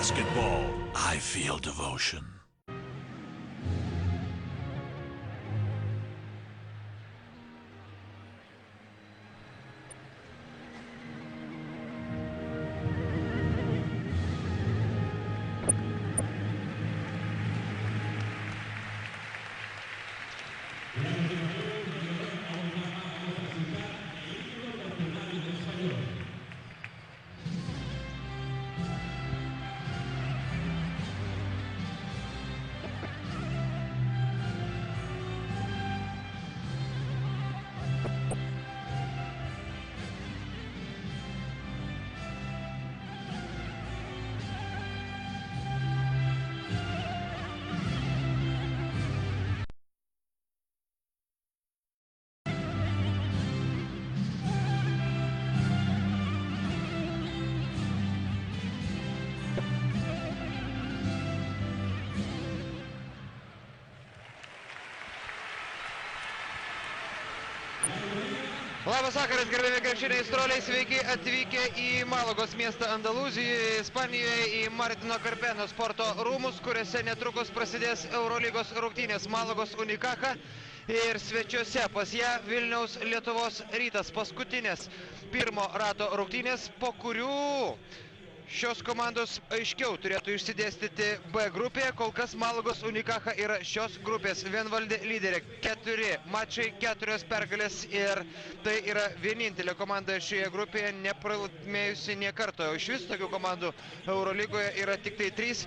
basketball, I feel devotion. Labas vakaras, gerbėmi krepšinio aistruoliai, sveiki atvykę į Malagos miestą Andalūzijoje, Ispanijoje, į Martino Karpeno sporto rūmus, kuriuose netrukus prasidės Eurolygos rungtynės Malagos Unicaja ir svečiuose pas ją Vilniaus Lietuvos Rytas. Paskutinės pirmo rato rungtynės, po kurių šios komandos aiškiau turėtų išsidėstyti B grupėje. Kol kas Malagos Unicaja yra šios grupės vienvaldė lyderė. 4 mačai, 4 pergalės ir tai yra vienintelė komanda šioje grupėje nepralaimėjusi nė karto. Iš vis tokių komandų Eurolygoje yra tik tai 3.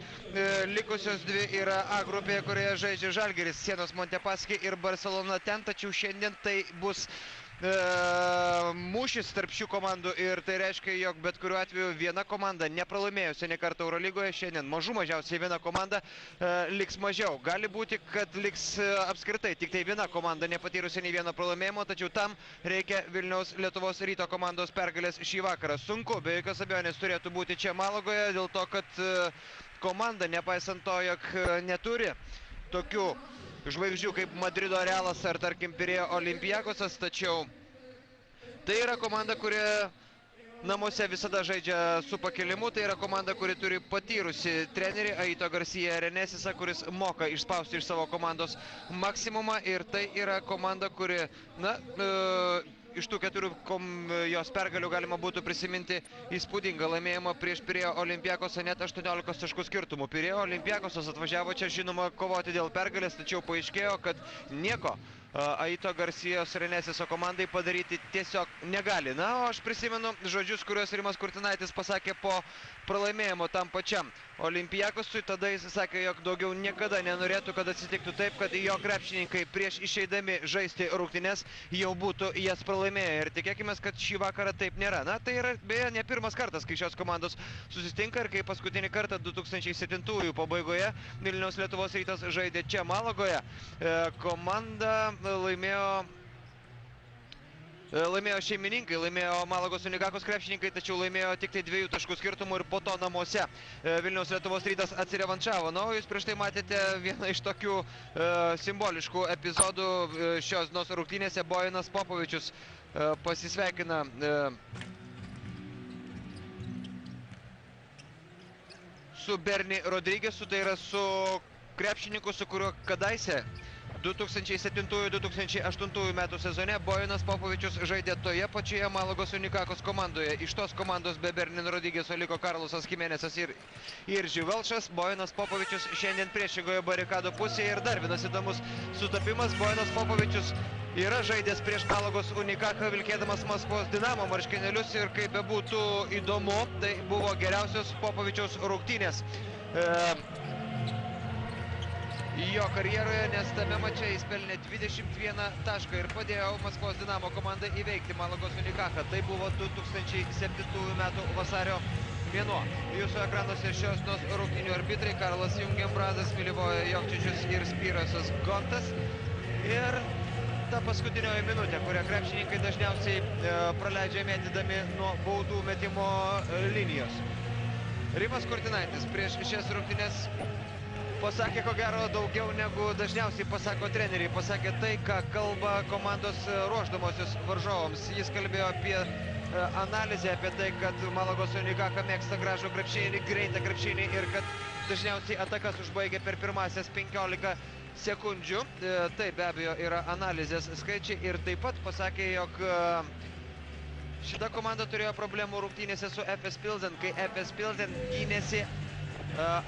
Likusios 2 yra A grupėje, kurioje žaidžia Žalgiris, Sienos Montepaschi ir Barcelona ten. Tačiau šiandien tai bus mūšis tarp šių komandų ir tai reiškia, jog bet kuriuo atveju viena komanda nepralaimėjusi nė kartą Eurolygoje šiandien, mažiausiai viena komanda liks mažiau. Gali būti, kad liks apskritai tik tai viena komanda nepatyrusi nei vieno pralaimėjimo, tačiau tam reikia Vilniaus Lietuvos Ryto komandos pergalės šį vakarą. Sunku, be jokios abejonės turėtų būti čia Malagoje, dėl to, kad komanda, nepaisant to, jog neturi tokių žvaigždžių kaip Madrido Realas ar tarkim Pirėjo Olympiakosas, tačiau tai yra komanda, kuri namuose visada žaidžia su pakilimu, tai yra komanda, kuri turi patyrusi trenerį Aito Garcia Renesisą, kuris moka išspausti iš savo komandos maksimumą ir tai yra komanda, kuri, iš tų 4 jos pergalių galima būtų prisiminti įspūdingą laimėjimą prieš Pirėjo Olympiakosą net 18 taškų skirtumų. Pirėjo Olympiakosas atvažiavo čia, žinoma, kovoti dėl pergalės, tačiau paaiškėjo, kad nieko Aito Garcijos Renesiso komandai padaryti tiesiog negali. Na, o aš prisimenu žodžius, kuriuos Rimas Kurtinaitis pasakė po pralaimėjimo tam pačiam Olympiakosui. Tada jis sakė, jog daugiau niekada nenorėtų, kad atsitiktų taip, kad jo krepšininkai prieš išeidami žaisti rungtynes jau būtų jas pralaimėję. Ir tikėkime, kad šį vakarą taip nėra. Na, tai yra beje ne pirmas kartas, kai šios komandos susitinka ir kai paskutinį kartą 2007-ųjų pabaigoje Vilniaus Lietuvos Rytas žaidė čia Malagoje. Komanda laimėjo šeimininkai, laimėjo Malagos Unicaja krepšininkai, tačiau laimėjo tik tai 2 taškų skirtumų ir po to namuose Vilniaus Lietuvos Rytas atsirevanšavo. Na, jūs prieš tai matėte vieną iš tokių simboliškų epizodų šios dienos rungtynėse. Bojanas Popovičius pasisveikina su Berni Rodrigesu, tai yra su krepšininku, su kuriuo kadaise 2007-2008 metų sezone Bojanas Popovičius žaidė toje pačioje Malagos Unicajos komandoje. Iš tos komandos be Berni Rodrigeso liko Karlosas Jimenezas ir Irži Velšas. Bojanas Popovičius šiandien priešingoje barikado pusėje ir dar vienas įdomus sutapimas. Bojanas Popovičius yra žaidęs prieš Malagos Unicaja vilkėdamas Maskvos Dinamo marškinėlius ir kaip bebūtų įdomu, tai buvo geriausios Popovičiaus rungtynės jo karjeroje, nes tame mače jis pelnė 21 tašką ir padėjo Maskvos Dinamo komandai įveikti Malagos Unicaja. Tai buvo 2007 metų vasario mėnuo. Jūsų ekranuose šios dienos rungtynių arbitrai Karlas Jungenbrazas, Milivoja Jokčičius ir Spyrosas Gontas. Ir ta paskutinioji minutė, kurią krepšininkai dažniausiai praleidžia mėtydami nuo baudų metimo linijos. Rimas Kurtinaitis prieš šias rungtynes pasakė, ko gero, daugiau negu dažniausiai pasako treneriai. Pasakė tai, ką kalba komandos ruošdamosios varžovams. Jis kalbėjo apie analizė apie tai, kad Malagos Unikaka mėgsta gražų krepšinį, greitą krepšinį ir kad dažniausiai atakas užbaigia per pirmasias 15 sekundžių. Tai be abejo yra analizės skaičiai ir taip pat pasakė, jog šita komanda turėjo problemų rungtynėse su FS Pilsen, kai FS Pilsen gynėsi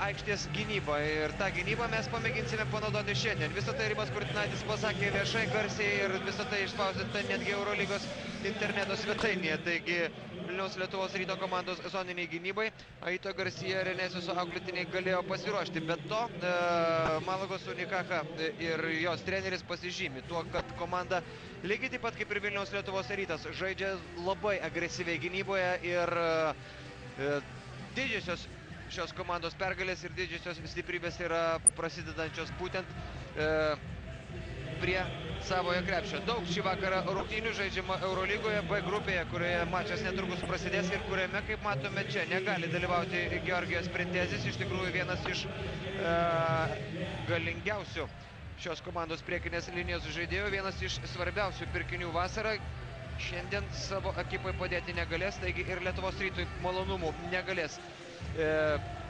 aikštės gynybą ir tą gynybą mes pamėginsime panaudoti šiandien. Visą tai Rimas Kurtinaitis pasakė viešai, garsiai ir visą tai išspausdinta netgi Eurolygos interneto svetainėje. Taigi Vilniaus Lietuvos Ryto komandos zoniniai gynybai Aito Garcia ir Enesijos auklėtiniai galėjo pasiruošti. Bet to Malagos Unikaka ir jos treneris pasižymi tuo, kad komanda lygiai taip pat kaip ir Vilniaus Lietuvos Rytas žaidžia labai agresyviai gynyboje ir didžiosios šios komandos pergalės ir didžiosios stiprybės yra prasidedančios būtent prie savojo krepšio. Daug šį vakarą rungtynių žaidžiama Eurolygoje B grupėje, kurioje mačas netrukus prasidės ir kuriame, kaip matome čia, negali dalyvauti Georgijos Printezis, iš tikrųjų vienas iš galingiausių šios komandos priekinės linijos žaidėjų, vienas iš svarbiausių pirkinių vasarą. Šiandien savo ekipai padėti negalės, taigi ir Lietuvos Rytui malonumų negalės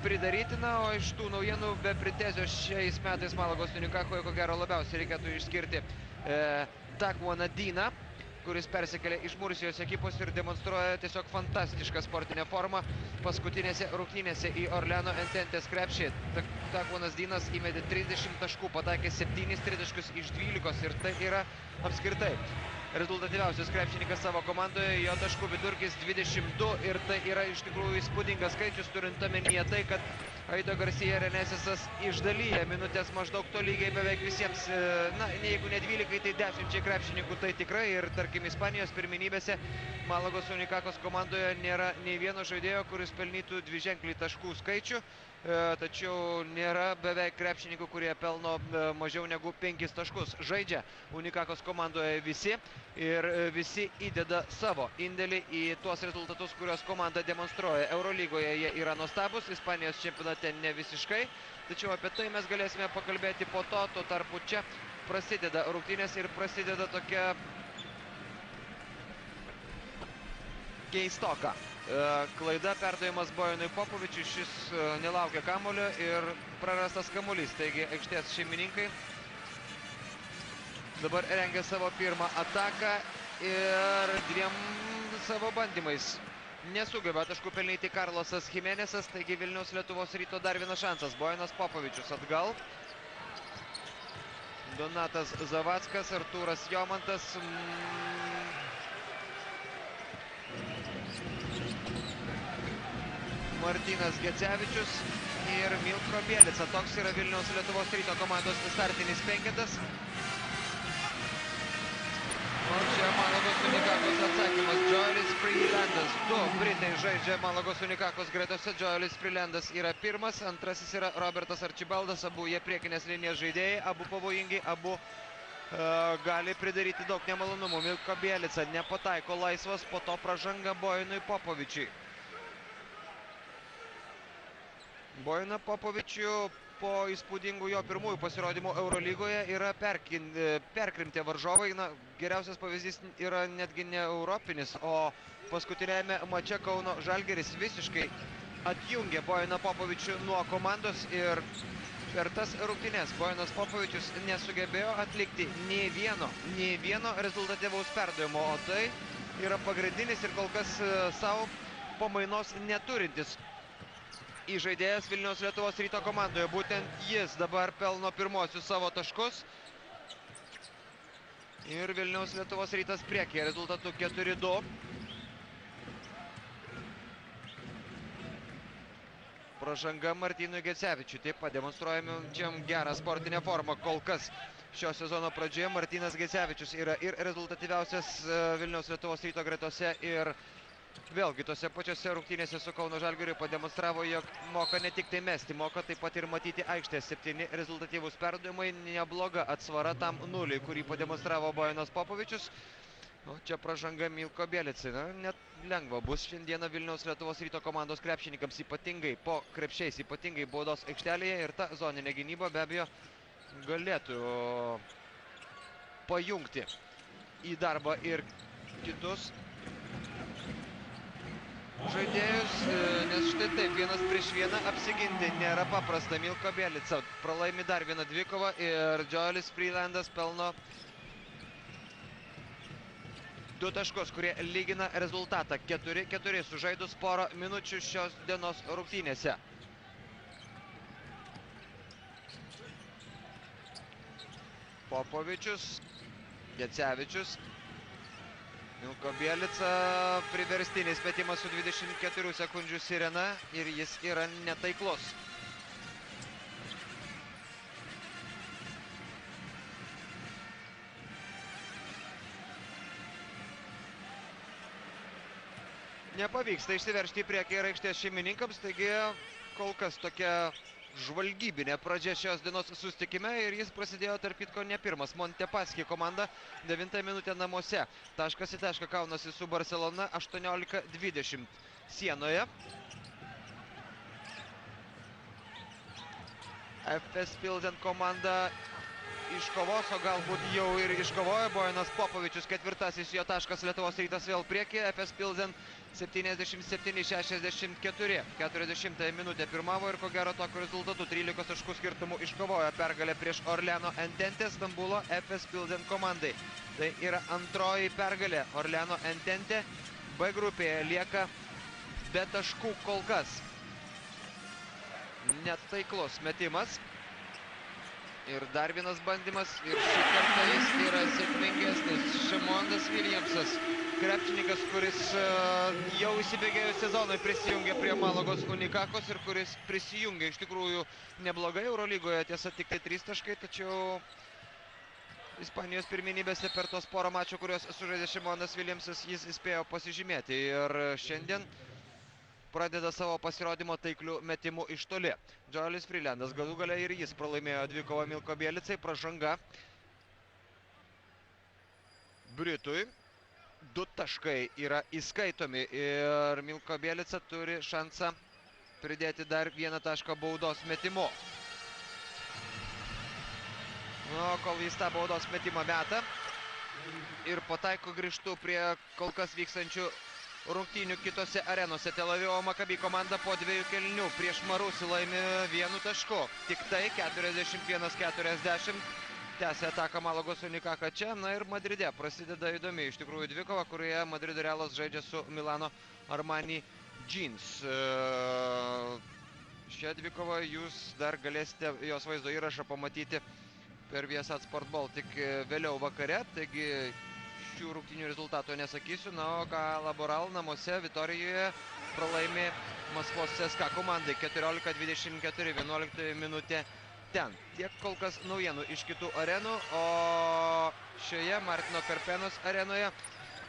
pridaryti. Na, o iš tų naujienų be Printezio šiais metais Malagos Unikakoje ko gero labiausiai reikėtų išskirti Takvoną Dyną, kuris persikėlė iš Mursijos ekipos ir demonstruoja tiesiog fantastišką sportinę formą paskutinėse rungtynėse į Orleano Ententės krepšį. Takvonas Dynas įmetė 30 taškų, pataikė 7 tritaškius iš 12 ir tai yra apskritai rezultatyviausias krepšininkas savo komandoje, jo taškų vidurkis 22 ir tai yra iš tikrųjų įspūdingas skaičius, turint omenyje tai, kad Aito Garcia ir Enesisas išdalyja minutės maždaug tolygiai beveik visiems, na, jeigu ne 12, tai 10 krepšininkų, tai tikrai ir tarkim Ispanijos pirmenybėse Malagos Unikakos komandoje nėra nei vieno žaidėjo, kuris pelnytų dviženklį taškų skaičių. Tačiau nėra beveik krepšininkų, kurie pelno mažiau negu 5 taškus. Žaidžia Unikakos komandoje visi ir visi įdeda savo indėlį į tuos rezultatus, kuriuos komanda demonstruoja. Eurolygoje jie yra nuostabus, Ispanijos čempionate ne visiškai, tačiau apie tai mes galėsime pakalbėti po to. Tuo tarpu čia prasideda rungtynės ir prasideda tokia keistoka klaida, perdavimas Bojanui Popovičiui, šis nelaukia kamulio ir prarastas kamuolys. Taigi aikštės šeimininkai dabar rengia savo pirmą ataką ir dviem savo bandymais nesugeba taškų pelnyti Karlosas Jimenezas, taigi Vilniaus Lietuvos Ryto dar vienas šansas. Bojanas Popovičius atgal, Donatas Zavackas, Artūras Jomantas, Martynas Gecevičius ir Milko Bielica. Toks yra Vilniaus Lietuvos Ryto komandos startinis penketas. O čia Malagos Unikakos atsakymas. Joelis Freelandas. Du britai žaidžia Malagos Unikakos gretose. Joelis Freelandas yra pirmas, antrasis yra Robertas Arčibaldas. Abu jie priekinės linijos žaidėjai, abu pavojingi, abu gali pridaryti daug nemalonumų. Milko Bielica nepataiko laisvas, po to pražanga Bojanui Popovičiui. Bojaną Popovičių po įspūdingų jo pirmųjų pasirodymų Eurolygoje yra perkrimtę varžovai. Na, geriausias pavyzdys yra netgi ne europinis, o paskutinėme mače Kauno Žalgiris visiškai atjungė Bojaną Popovičių nuo komandos ir per tas rungtynes Bojanas Popovičius nesugebėjo atlikti nei vieno rezultatyvaus perdavimo, o tai yra pagrindinis ir kol kas savo pamainos neturintis įžaidėjas Vilniaus Lietuvos Ryto komandoje. Būtent jis dabar pelno pirmosius savo taškus. Ir Vilniaus Lietuvos Rytas priekyje rezultatu 4-2. Pražanga Martynui Gecevičiui. Taip pat demonstruojame čia gerą sportinę formą. Kol kas šio sezono pradžioje Martynas Gecevičius yra ir rezultatyviausias Vilniaus Lietuvos Ryto gretose ir vėlgi tose pačiose rungtynėse su Kauno Žalgiriu pademonstravo, jog moka ne tik tai mesti, moka taip pat ir matyti aikštės. 7 rezultatyvūs perdavimai, nebloga atsvara tam nuliui, kurį pademonstravo Bojanas Popovičius. O čia pražanga Milko Bielicai. Na, net lengva bus šiandieną Vilniaus Lietuvos Ryto komandos krepšininkams, ypatingai po krepšiais, ypatingai baudos aikštelėje, ir ta zoninė gynyba be abejo galėtų pajungti į darbą ir kitus žaidėjus, nes štai taip, 1-1 apsiginti nėra paprasta. Milko Bjelica pralaimi dar vieną dvikovą ir Joelis Freelandas pelno 2 taškus, kurie lygina rezultatą. 4-4 sužaidus porą minučių šios dienos rungtynėse. Popovičius, Gecevičius, Milko Bjelica, priverstinis metimas su 24 sekundžių sirena ir jis yra netaiklus. Nepavyksta išsiveržti į priekį ir aikštės šeimininkams, taigi kol kas tokia žvalgybinė pradžia šios dienos susitikime ir jis prasidėjo tarp kitko ne pirmas. Montepaschi komanda 9 minutę namuose. Taškas į tašką kaunasi su Barcelona 18-20 sienoje. FS Pilsen komanda iškovos, o galbūt jau ir iškovojo. Bojanas Popovičius, ketvirtasis jo taškas, Lietuvos Rytas vėl priekį. FS Pilsen 77-64. 40 minutę pirmavo ir ko gero tokiu rezultatu 13 taškų skirtumų iškovojo pergalę prieš Orleano Entente Stambulo FS Pilsen komandai. Tai yra antroji pergalė Orleano Entente. B grupėje lieka be taškų kol kas. Netaiklus metimas. Ir dar vienas bandymas ir šį kartą jis yra sėkmingesnis. Šimondas Viljamsas, krepšininkas, kuris jau įsibėgėjo sezonui, prisijungė prie Malagos Unikakos ir kuris prisijungė iš tikrųjų neblogai Eurolygoje. Tiesa, tik tai 3 taškai, tačiau Ispanijos pirmenybėse per tos porą mačų, kuriuos sužaidė Šimondas Viljamsas, jis įspėjo pasižymėti. Ir šiandien pradeda savo pasirodymo taiklių metimų iš toli. Joelis Freelandas galų gale ir jis pralaimėjo dvikovą Milko Bjelicai. Pražanga Britui. 2 taškai yra įskaitomi ir Milko Bjelica turi šansą pridėti dar 1 tašką baudos metimu. Kol jis tą baudos metimą meta ir pataiko, grįžtų prie kol kas vykstančių rungtynių kitose arenose. Tel Avivo Maccabi komanda po 2 kėlinių prieš Marusį laimi 1 tašku. Tik tai 41-40. Tęsia ataką Malagos Unikaka čia. Na ir Madride prasideda įdomi iš tikrųjų dvikova, kurioje Madrido Realas žaidžia su Milano Armani Jeans. Šią dvikovą jūs dar galėsite jos vaizdo įrašą pamatyti per Viasat Sport Baltic vėliau vakare. Taigi šių rungtynių rezultato nesakysiu. Na, o ką Laboral namuose Vitorijoje pralaimi Maskvos CSKA komandai 14-24, 11 minutė ten. Tiek kol kas naujienų iš kitų arenų, o šioje Martino Karpenos arenoje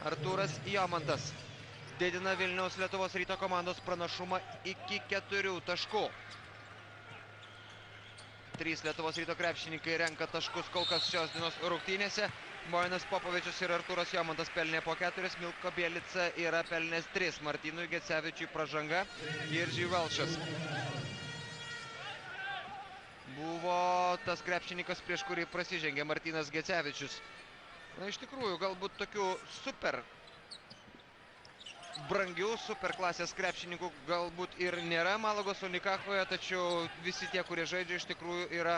Artūras Jomantas didina Vilniaus Lietuvos Ryto komandos pranašumą iki 4 taškų. 3 Lietuvos Ryto krepšininkai renka taškus kol kas šios dienos rungtynėse. Bojanas Popovičius ir Artūras Jomantas pelnė po 4, Milko Bjelica yra pelnęs 3, Martynui Gecevičiui pražanga ir Velšas buvo tas krepšininkas, prieš kurį prasižengė Martynas Gecevičius. Na, iš tikrųjų, galbūt tokių super brangių, super klasės krepšininkų galbūt ir nėra Malagos Unikakoje, tačiau visi tie, kurie žaidžia, iš tikrųjų yra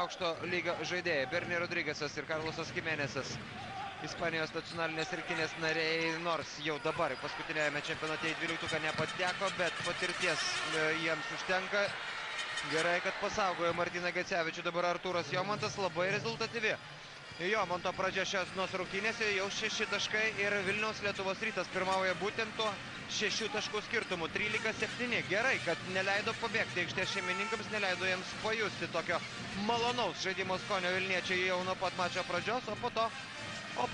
aukšto lygio žaidėjai. Berni Rodrigesas ir Karlosas Jimenezas, Ispanijos nacionalinės rinktinės nariai, nors jau dabar paskutinėjame čempionate į 12 nepateko, bet patirties jiems užtenka. Gerai, kad pasaugojo Martyną Gecevičių. Dabar Artūras Jomantas, labai rezultatyvi Jomanto pradžia šios dienos rungtynėse, jau 6 taškai ir Vilniaus Lietuvos Rytas pirmauja būtent tuo 6 taškų skirtumu, 13-7. Gerai, kad neleido pabėgti aikštės šeimininkams, neleido jiems pajusti tokio malonaus žaidimo skonio vilniečiai jau nuo pat mačo pradžios, o po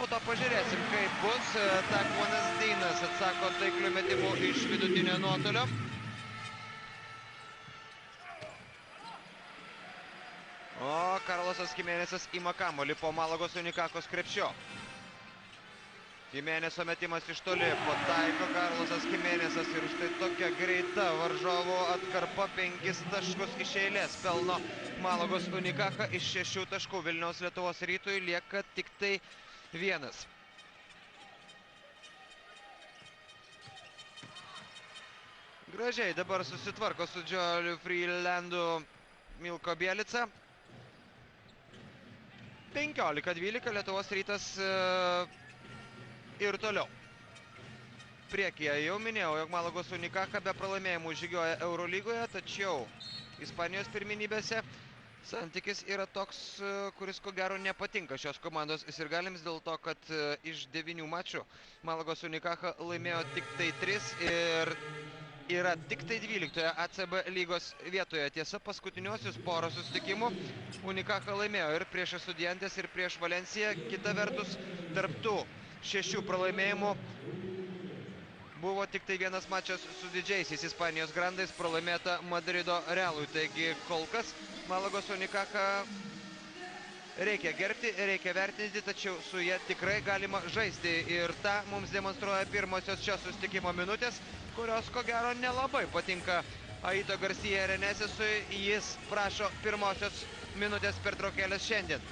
to pažiūrėsim, kaip bus. Takvanas Deinas atsako taiklių metimų iš vidutinio nuotolio. O Karlosas Jimenezas ima kamuolį po Malagos Unikakos krepšio. Jimenezo metimas iš toli, pataiko Karlosas Jimenezas ir štai tokia greita varžovo atkarpa, 5 taškus iš eilės pelno Malagos Unikaka iš 6 taškų. Vilniaus Lietuvos Rytui lieka tik tai 1. Gražiai dabar susitvarko su Džioliu Freelandu Milko Bielica. 15-12 Lietuvos Rytas ir toliau. Priekyje jau minėjau, jog Malagos Unicaja be pralaimėjimų žygioja Eurolygoje, tačiau Ispanijos pirmenybėse santykis yra toks, kuris ko gero nepatinka šios komandos sirgaliams dėl to, kad iš 9 mačų Malagos Unicaja laimėjo tik tai 3 ir yra tik tai 12 ACB lygos vietoje. Tiesa, paskutiniosius porą susitikimų Unicaja laimėjo ir prieš Estudiantes, ir prieš Valenciją. Kita vertus, tarptų 6 pralaimėjimų buvo tik tai vienas mačas su didžiaisiais Ispanijos grandais, pralaimėta Madrido Realui. Taigi kol kas Malagos Unicaja reikia gerbti, reikia vertinti, tačiau su ja tikrai galima žaisti. Ir tą mums demonstruoja pirmosios šio susitikimo minutės, kurios ko gero nelabai patinka Aito Garcia Renesesui. Jis prašo pirmosios minutės pertraukėlės šiandien.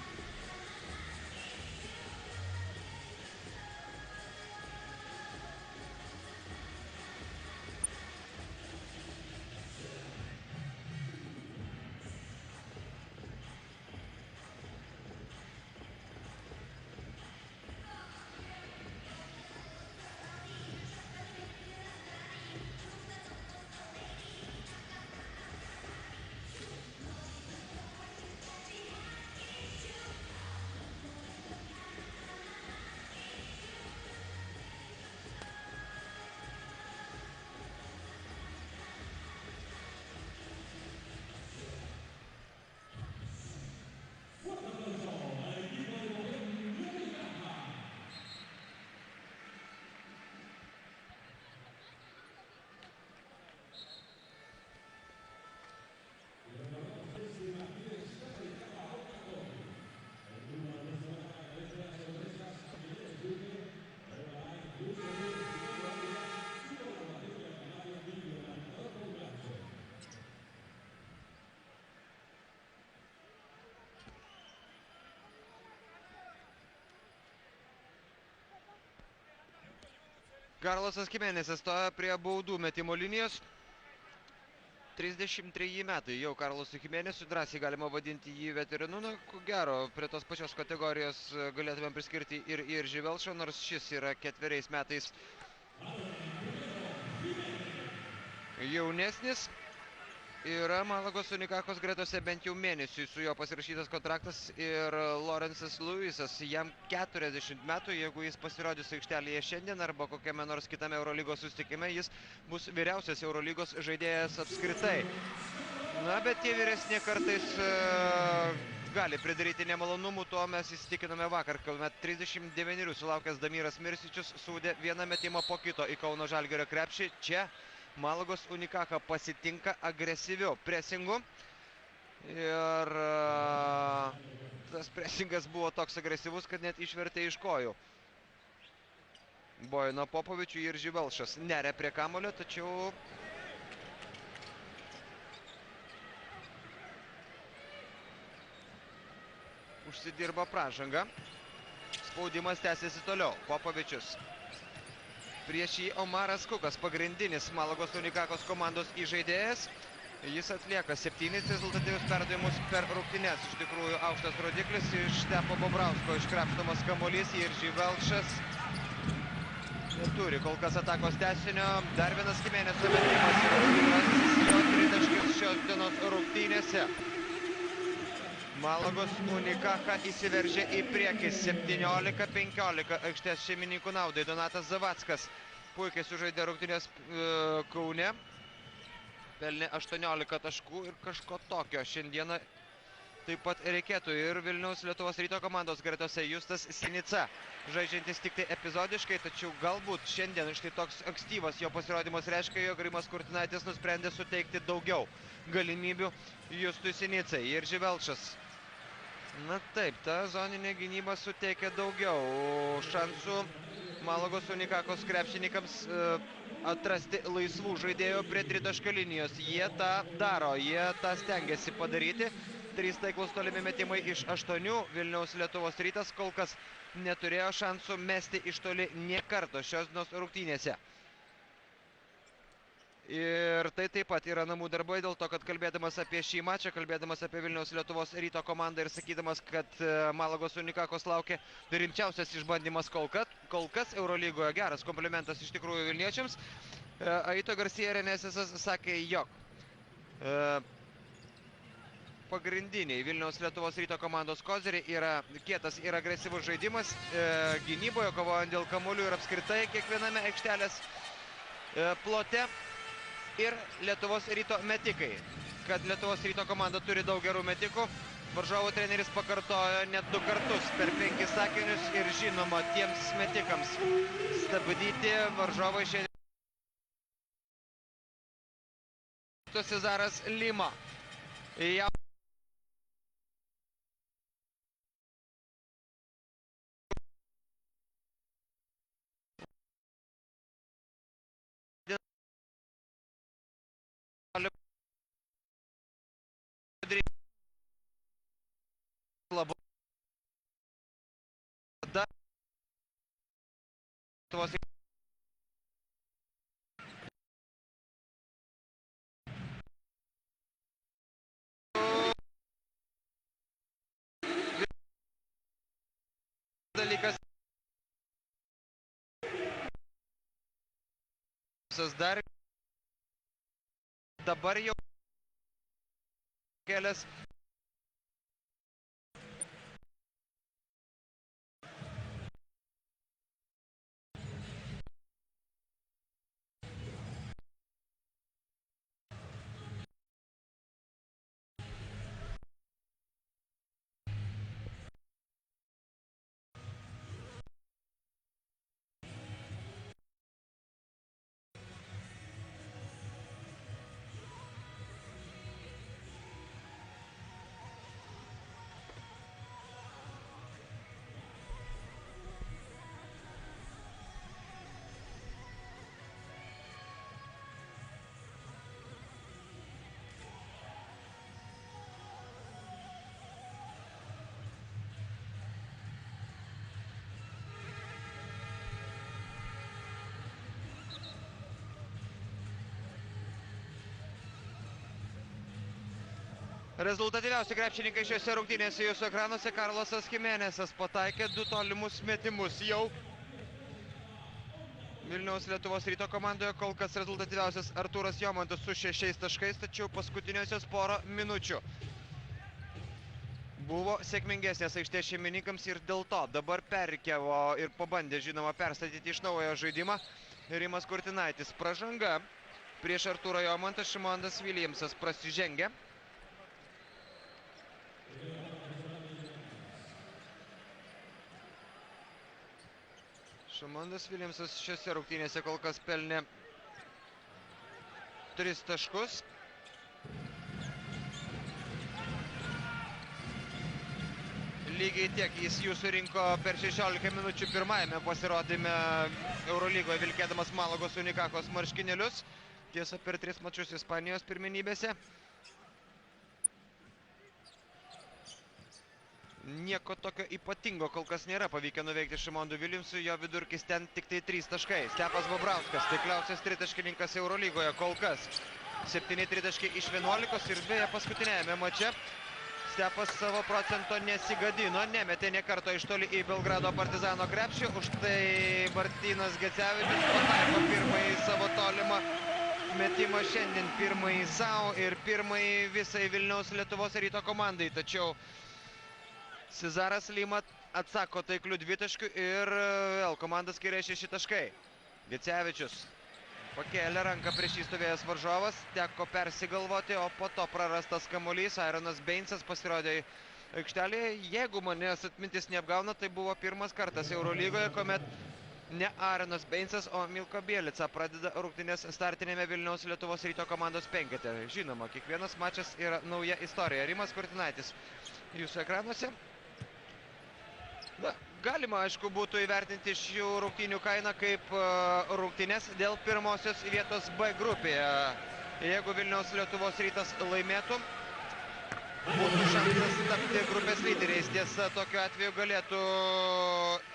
Karlosas Kimenesas stoja prie baudų metimo linijos. 33 metai jau Karlosui Kimenesui, drąsiai galima vadinti jį veterinu. Na, ko gero, prie tos pačios kategorijos galėtume priskirti ir Jiří Velšą, nors šis yra 4 metais jaunesnis. Yra Malagos Unicajos gretose bent jau mėnesiui su juo pasirašytas kontraktas ir Lorenzas Luisas. Jam 40 metų, jeigu jis pasirodys aikštelėje šiandien arba kokiame nors kitame Eurolygos susitikime, jis bus vyriausias Eurolygos žaidėjas apskritai. Na, bet tie vyresni kartais gali pridaryti nemalonumų, to mes įsitikinome vakar, kuomet 39 sulaukęs Damiras Mirsičius sūdė vieną metimą po kito į Kauno Žalgirio krepšį. Čia Malagos Unicaja pasitinka agresyviu presingu ir tas presingas buvo toks agresyvus, kad net išvertė iš kojų Bojano Popovičių. Jiří Velšas neria prie kamulio, tačiau užsidirba pražangą. Spaudimas tęsiasi toliau. Popovičius. Prieš jį Omaras Kukas, pagrindinis Malagos Unicajos komandos įžaidėjas. Jis atlieka 7 rezultatyvius perdavimus per rungtynes. Iš tikrųjų aukštas rodiklis. Iš Stepo Bobrausko iškrapštomas kamuolys. Jiří Velšas neturi kol kas atakos tęsinio. Dar vienas Kimeneso metimas yra pirmasis jo tritaškis šios dienos rungtynėse. Malagos Unicaja įsiveržė į priekį 17-15 aikštės šeimininkų naudai. Donatas Zavackas puikiai sužaidė rungtynės Kaune. Pelnė 18 taškų ir kažko tokio šiandieną taip pat reikėtų ir Vilniaus Lietuvos Ryto komandos gretose Justas Sinica. Žaidžiantis tik tai epizodiškai, tačiau galbūt šiandien štai toks ankstyvas jo pasirodymas reiškia, jog Rimas Kurtinaitis nusprendė suteikti daugiau galimybių Justui Sinicai. Jiří Velšas. Na taip, ta zoninė gynyba suteikia daugiau šansų Malagos Unicajos krepšininkams atrasti laisvų žaidėjų prie tritaškio linijos. Jie tą daro, jie tą stengiasi padaryti. 3 taiklūs tolimi metimai iš 8. Vilniaus Lietuvos Rytas kol kas neturėjo šansų mesti iš toli nė karto šios dienos rungtynėse. Ir tai taip pat yra namų darbai, dėl to, kad kalbėdamas apie šį mačą, kalbėdamas apie Vilniaus Lietuvos Ryto komandą ir sakydamas, kad Malagos Unikakos laukia rimčiausias išbandymas kol kas Eurolygoje, geras komplimentas iš tikrųjų vilniečiams. Aito Garcia Renesesas sakė, jog pagrindiniai Vilniaus Lietuvos Ryto komandos kozeriai yra kietas ir agresyvus žaidimas, gynyboje, kovojant dėl kamuolių ir apskritai kiekviename aikštelės plote. Ir Lietuvos Ryto metikai. Kad Lietuvos Ryto komanda turi daug gerų metikų, varžovų treneris pakartojo net 2 kartus per 5 sakinius ir žinoma tiems metikams stabdyti varžovai šiandien. Cezaras Lima. Dalykas dar dabar jau kelias rezultatyviausi krepšininkai šiose rungtynėse jūsų ekranuose. Karlosas Jimenezas pataikė 2 tolimus metimus jau. Vilniaus Lietuvos Ryto komandoje kol kas rezultatyviausias Artūras Jomantas su 6 taškais, tačiau paskutiniosios porą minučių buvo sėkmingesnės aikštės šeimininkams ir dėl to dabar perkėvo ir pabandė, žinoma, perstatyti iš naujo žaidimą Rimas Kurtinaitis. Pražanga prieš Artūrą Jomantą, Šimondas Viljamsas prasižengia. Šimondas Viljamsas šiose rungtynėse kol kas pelnė 3 taškus. Lygiai tiek jis jų surinko per 16 minučių pirmajame pasirodyme Eurolygoje, vilkėdamas Malagos Unikakos marškinėlius. Tiesa, per 3 mačus Ispanijos pirmenybėse. Nieko tokio ypatingo kol kas nėra pavykę nuveikti Šimondui Viljamsui, jo vidurkis ten tik tai 3 taškai. Stepas Bobrauskas, taikliausias tritaškininkas Eurolygoje kol kas. 7 tritaškiai iš 11 ir beje paskutinėjame mače. Stepas savo procento nesigadino, nemetė nė karto iš toli į Belgrado Partizano krepšį. Už tai Martynas Gecevičius pataiko pirmąjį savo tolimą metimą šiandien, pirmąjį savo ir pirmąjį visai Vilniaus Lietuvos Ryto komandai. Tačiau Cezaras Lima atsako taiklių 2 taškių ir vėl komanda skiria 6 taškai. Gecevičius pakėlė ranką prieš jį stovėjęs varžovas, teko persigalvoti, o po to prarastas kamuolys. Ironas Beinsas pasirodė aikštelėje. Jeigu manęs atmintis neapgauna, tai buvo pirmas kartas Eurolygoje, kuomet ne Ironas Beinsas, o Milko Bielica pradeda rungtynes startinėme Vilniaus Lietuvos Ryto komandos penkete. Žinoma, kiekvienas mačas yra nauja istorija. Rimas Kurtinaitis jūsų ekranuose. Na, galima, aišku, būtų įvertinti šių rungtynių kainą kaip rungtynes dėl pirmosios vietos B grupėje. Jeigu Vilniaus Lietuvos Rytas laimėtų, būtų šansas tapti grupės lyderiais. Tiesa, tokiu atveju galėtų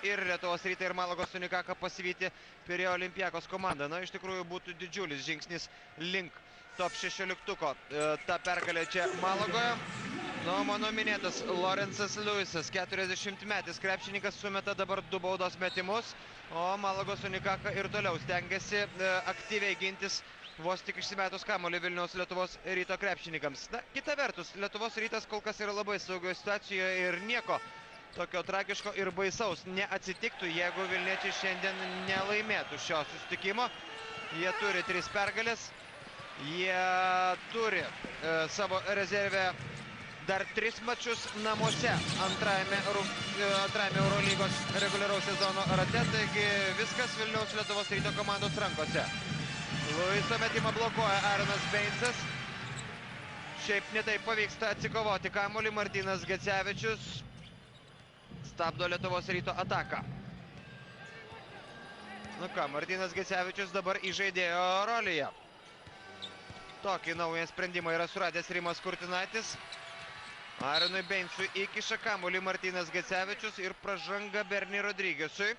ir Lietuvos Rytą, ir Malagos Unikaką pasivyti Pirėjo Olympiakos komandą. Na, iš tikrųjų būtų didžiulis žingsnis link top 16-tuko. Ta pergalė čia Malagoje. Nu, mano minėtas Lorenzas Liujisas, 40-metis krepšininkas, sumeta dabar 2 baudos metimus, o Malagos Unikaka ir toliau stengiasi aktyviai gintis vos tik išsimetus kamuolį Vilniaus Lietuvos Ryto krepšininkams. Na, kita vertus, Lietuvos Rytas kol kas yra labai saugioje situacijoje ir nieko tokio tragiško ir baisaus neatsitiktų, jeigu vilniečiai šiandien nelaimėtų šio susitikimo. Jie turi 3 pergalės, jie turi savo rezervę dar 3 mačus namuose antrajame Eurolygos reguliaraus sezono rate, taigi viskas Vilniaus Lietuvos Ryto komandos rankose. Luiso metimą blokuoja Aaronas Beincas. Šiaip netaip pavyksta atsikovoti kamuolį. Martynas Gecevičius stabdo Lietuvos Ryto ataką. Nu ką, Martynas Gecevičius dabar įžaidėjo rolėje. Tokį naują sprendimą yra suradęs Rimas Kurtinaitis. Aaronui Beincui įkiša kamuolį Martynas Gecevičius ir pražanga Berni Rodriguezui.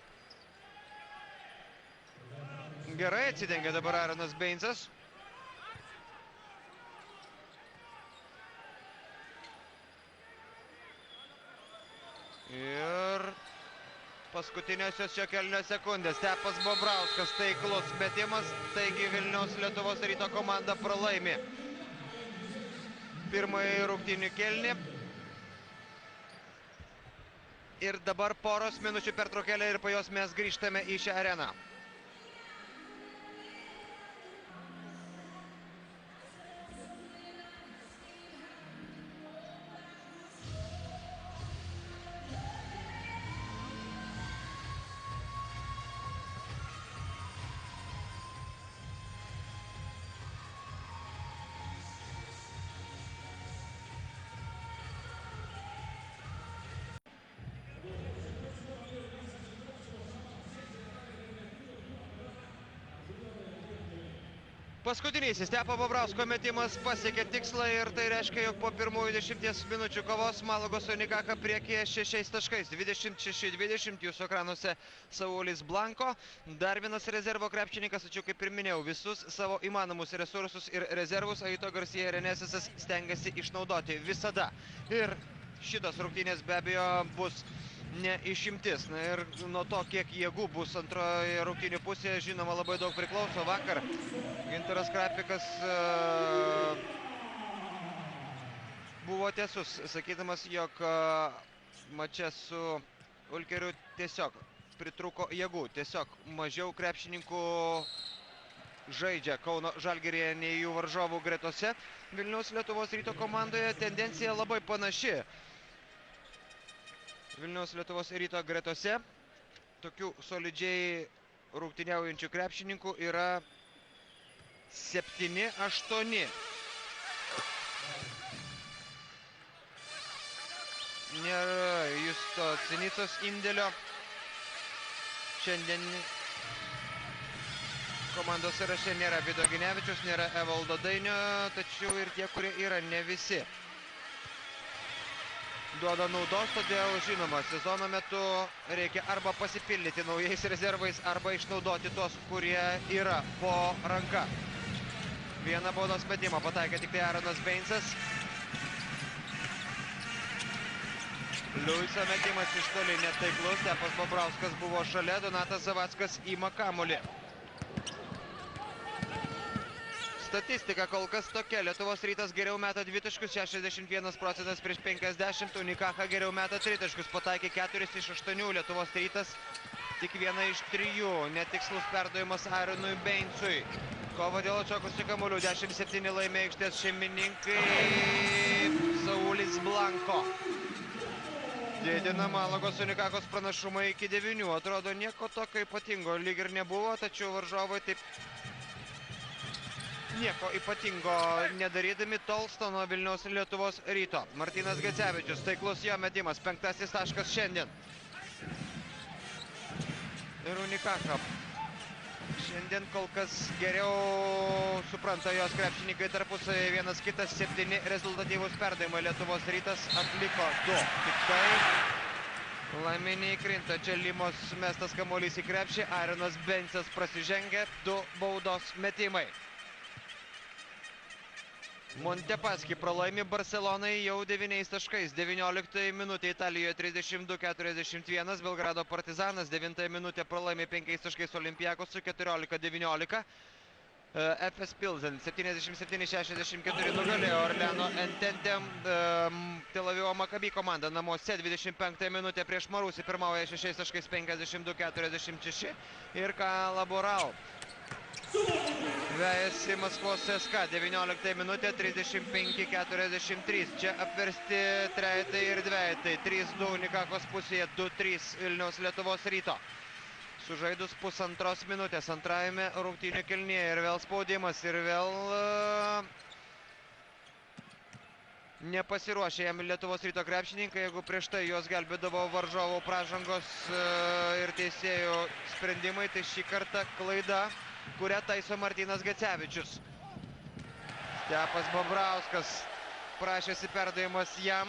Gerai atsidengia dabar Aaronas Beincas. Ir paskutiniosios šio kėlinio sekundės. Stepas Bobrauskas, taiklus metimas, taigi Vilniaus Lietuvos Ryto komanda pralaimi pirmąjį rungtynių kėlinį. Ir dabar poros minučių pertraukėlė ir po jos mes grįžtame į šią areną. Paskutinysis Stepo Bobrausko metimas pasiekė tikslą ir tai reiškia, jog po pirmųjų 10 minučių kovos Malagos Unikaka priekyje 6 taškais. 26-20 jūsų ekranuose Saulis Blanko. Dar vienas rezervo krepšininkas, tačiau kaip ir minėjau, visus savo įmanomus resursus ir rezervus Aito Garcia Renesisas stengiasi išnaudoti visada. Ir šitos rungtynės be abejo bus ne išimtis. Na ir nuo to, kiek jėgų bus antroje rungtynių pusėje, žinoma, labai daug priklauso. Vakar Gintaras Krapikas buvo tiesus, sakydamas, jog mače su Ulkeriu tiesiog pritrūko jėgų. Tiesiog mažiau krepšininkų žaidžia Kauno Žalgiryje nei jų varžovų gretose. Vilniaus Lietuvos Ryto komandoje tendencija labai panaši. Vilniaus Lietuvos Ryto gretose tokių solidžiai rungtyniaujančių krepšininkų yra 7-8. Nėra Justo Sinicos indėlio. Šiandien komandos sąraše nėra Vido Ginevičius, nėra Evaldo Dainio, tačiau ir tie, kurie yra, ne visi duoda naudos, todėl žinoma, sezono metu reikia arba pasipildyti naujais rezervais, arba išnaudoti tos, kurie yra po ranka. Vieną baudos metimą pataikė tik tai Aaronas Beincas. Liuiso metimas iš toli netaiklus, Stepas Bobrauskas buvo šalia, Donatas Zavackas ima kamuolį. Statistika kol kas tokia. Lietuvos Rytas geriau meta 2 taškus, 61 procentas prieš 50. Unikaka geriau meta 3 taškus, pataikė 4 iš 8. Lietuvos Rytas tik 1 iš 3. Netikslus perdavimas Aaronui Beincui. Kova dėl atšokusių kamuolių. 10-7 laimė aikštės šeimininkai. Saulis Blanko didina Malagos Unikakos pranašumą iki 9. Atrodo, nieko tokio ypatingo lyg ir nebuvo, tačiau varžovai taip nieko ypatingo nedarydami tolsta nuo Vilniaus Lietuvos Ryto. Martynas Gecevičius, taiklus jo metimas, 5. taškas šiandien. Ir Unikaka Šiandien kol kas geriau supranta jos krepšininkai tarpusavį vienas kitas. 7 rezultatyvūs perdavimai Lietuvos Rytas atliko 2. Tik tai laiminiai krinta. Čia Limos mestas kamuolys į krepšį. Aronas Bensas prasižengia. 2 baudos metimai. Montepaski pralaimi Barcelonai jau 9 taškais. 19 minutė Italijoje 32-41. Belgrado Partizanas 9 minutė pralaimi 5 taškais Olympiakosui 14-19. FS Pilsen 77-64 nugalėjo Orleano Ententem. Tel Avivo Maccabi komanda namuose 25 minutė prieš Marusį pirmauja 6 taškais 52-46. Ir Kalaborao vejasi Maskvos CSKA 19 minutė 35-43. Čia apversti trejetai ir dvejetai. 3-2 Unikakos pusėje, 2-3 Vilniaus Lietuvos Ryto. Sužaidus pusantros minutės antrajame rungtynių kėlinyje ir vėl spaudimas ir vėl nepasiruošė jam Lietuvos Ryto krepšininkai. Jeigu prieš tai juos gelbėdavo varžovų pražangos ir teisėjų sprendimai, tai šį kartą klaida, kurią taiso Martynas Gecevičius. Stepas Bobrauskas prašėsi perdavimas jam.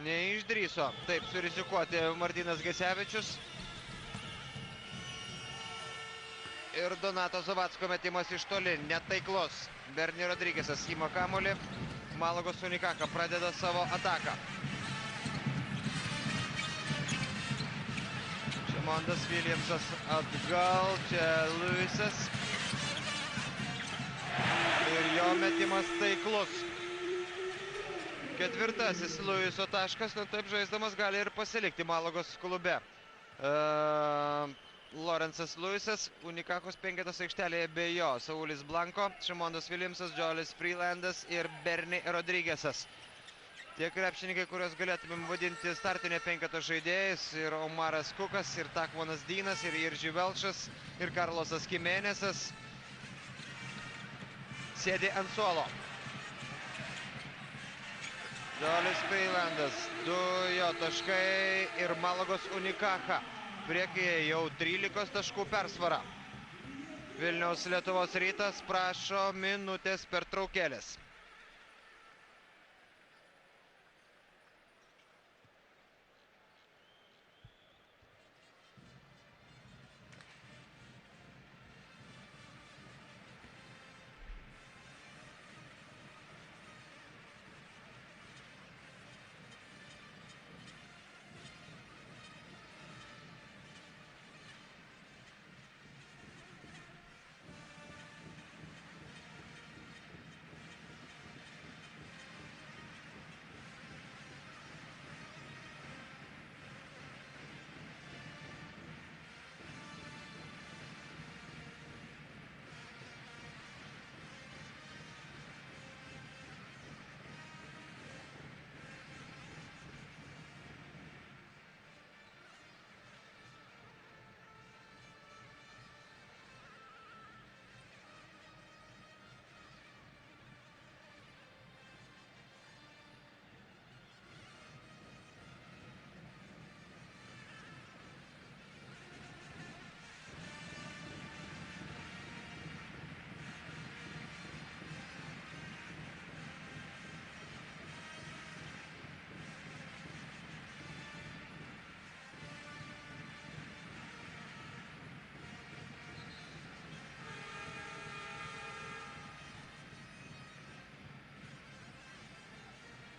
Neišdrįso taip surizikuoti Martynas Gecevičius. Ir Donato Zavacko metimas iš toli, netaiklus. Berni Rodrigesas ima kamuolį. Malagos Unikaka pradeda savo ataką. Mondas Williamsas atgal, čia Lewisas. Ir jo metimas taiklus. Ketvirtasis Lewiso taškas, taip žaisdamas gali ir pasilikti Malagos klube. Lorenzas Lewisas, Unikakos penketas aikštelėje be jo. Saulis Blanko, Šimondas Williamsas, Džolis Freelandas ir Berni Rodrigesas. Tie krepšininkai, kuriuos galėtumėm vadinti startinė penketo žaidėjais, ir Omaras Kukas, ir Takvonas Dynas, ir Irži Velčas, ir Karlosas Kimenezas sėdi ant suolo. Džolis Freelandas, 2 jo taškai ir Malagos Unikaka. Priekyje jau 13 taškų persvara. Vilniaus Lietuvos Rytas prašo minutės pertraukėlės.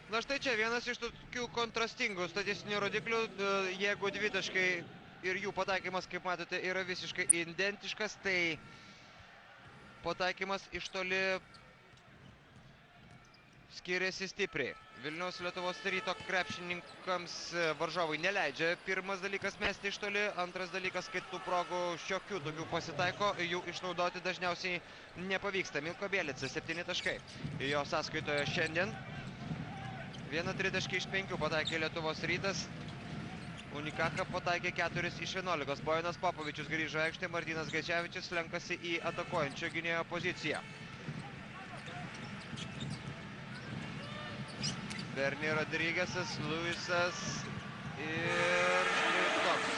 Na štai čia vienas iš tokių kontrastingų statistinių rodiklių. Jeigu dvitaškai ir jų pataikymas, kaip matote, yra visiškai identiškas, tai pataikymas iš toli skiriasi stipriai. Vilniaus Lietuvos Ryto krepšininkams varžovai neleidžia pirmas dalykas mesti iš toli, antras dalykas, kai tų progų šiokių tokių pasitaiko, jų išnaudoti dažniausiai nepavyksta. Milko Bielicas 7 taškai jo sąskaitoje šiandien. 1 tritaškį iš 5 pataikė Lietuvos Rytas. Unikaka pataikė 4 iš 11. Bojanas Popovičius grįžo aikštę, Martynas Gecevičius lenkasi į atakuojančio gynėjo poziciją. Berni Rodrigesas, Lewisas ir štai toks.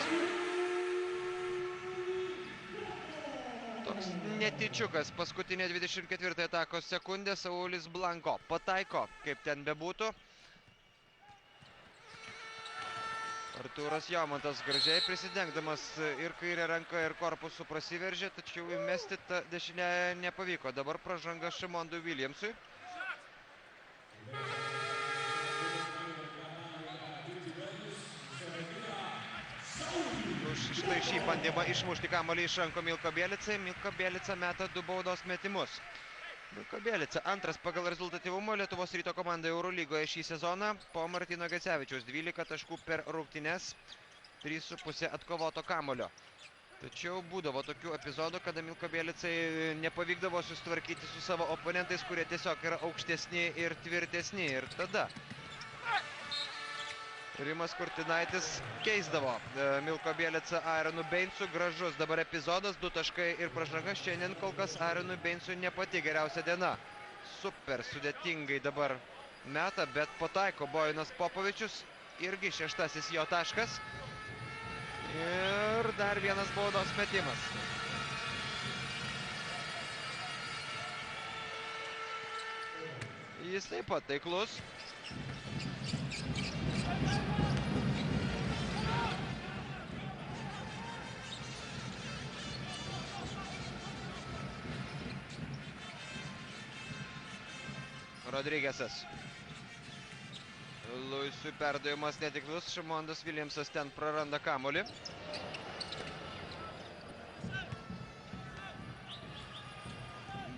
netyčiukas. Paskutinė 24 atakos sekundė. Saulis Blanko pataiko, kaip ten bebūtų. Artūras Jomantas gražiai prisidengdamas ir kairę ranką, ir korpusu prasiveržė, tačiau įmesti tą dešinę nepavyko. Dabar pražanga Šimondui Williamsui. Štai šį bandymą išmušti kamuolį iš rankų Milko Bielicai. Milko Bielica meta 2 baudos metimus. Milko Bielica antras pagal rezultatyvumo Lietuvos Ryto komandai Eurolygoje šį sezoną po Martyno Gecevičiaus 12 taškų per rungtynes, 3,5 atkovoto kamuolio. Tačiau būdavo tokių epizodų, kada Milko Bielicai nepavykdavo susitvarkyti su savo oponentais, kurie tiesiog yra aukštesni ir tvirtesni. Ir tada Rimas Kurtinaitis keisdavo Milko Bielicą Aironu Beinsu. Gražus dabar epizodas, 2 taškai ir pražanga. Šiandien kol kas Aironui Beinsui ne pati geriausia diena. Super sudėtingai dabar meta, bet pataiko Bojanas Popovičius. Irgi 6. jo taškas. Ir dar vienas baudos metimas. Jis taip pat taiklus. Rodrigesas. Luisui perdavimas netiklus, Šimondas Williamsas ten praranda kamuolį.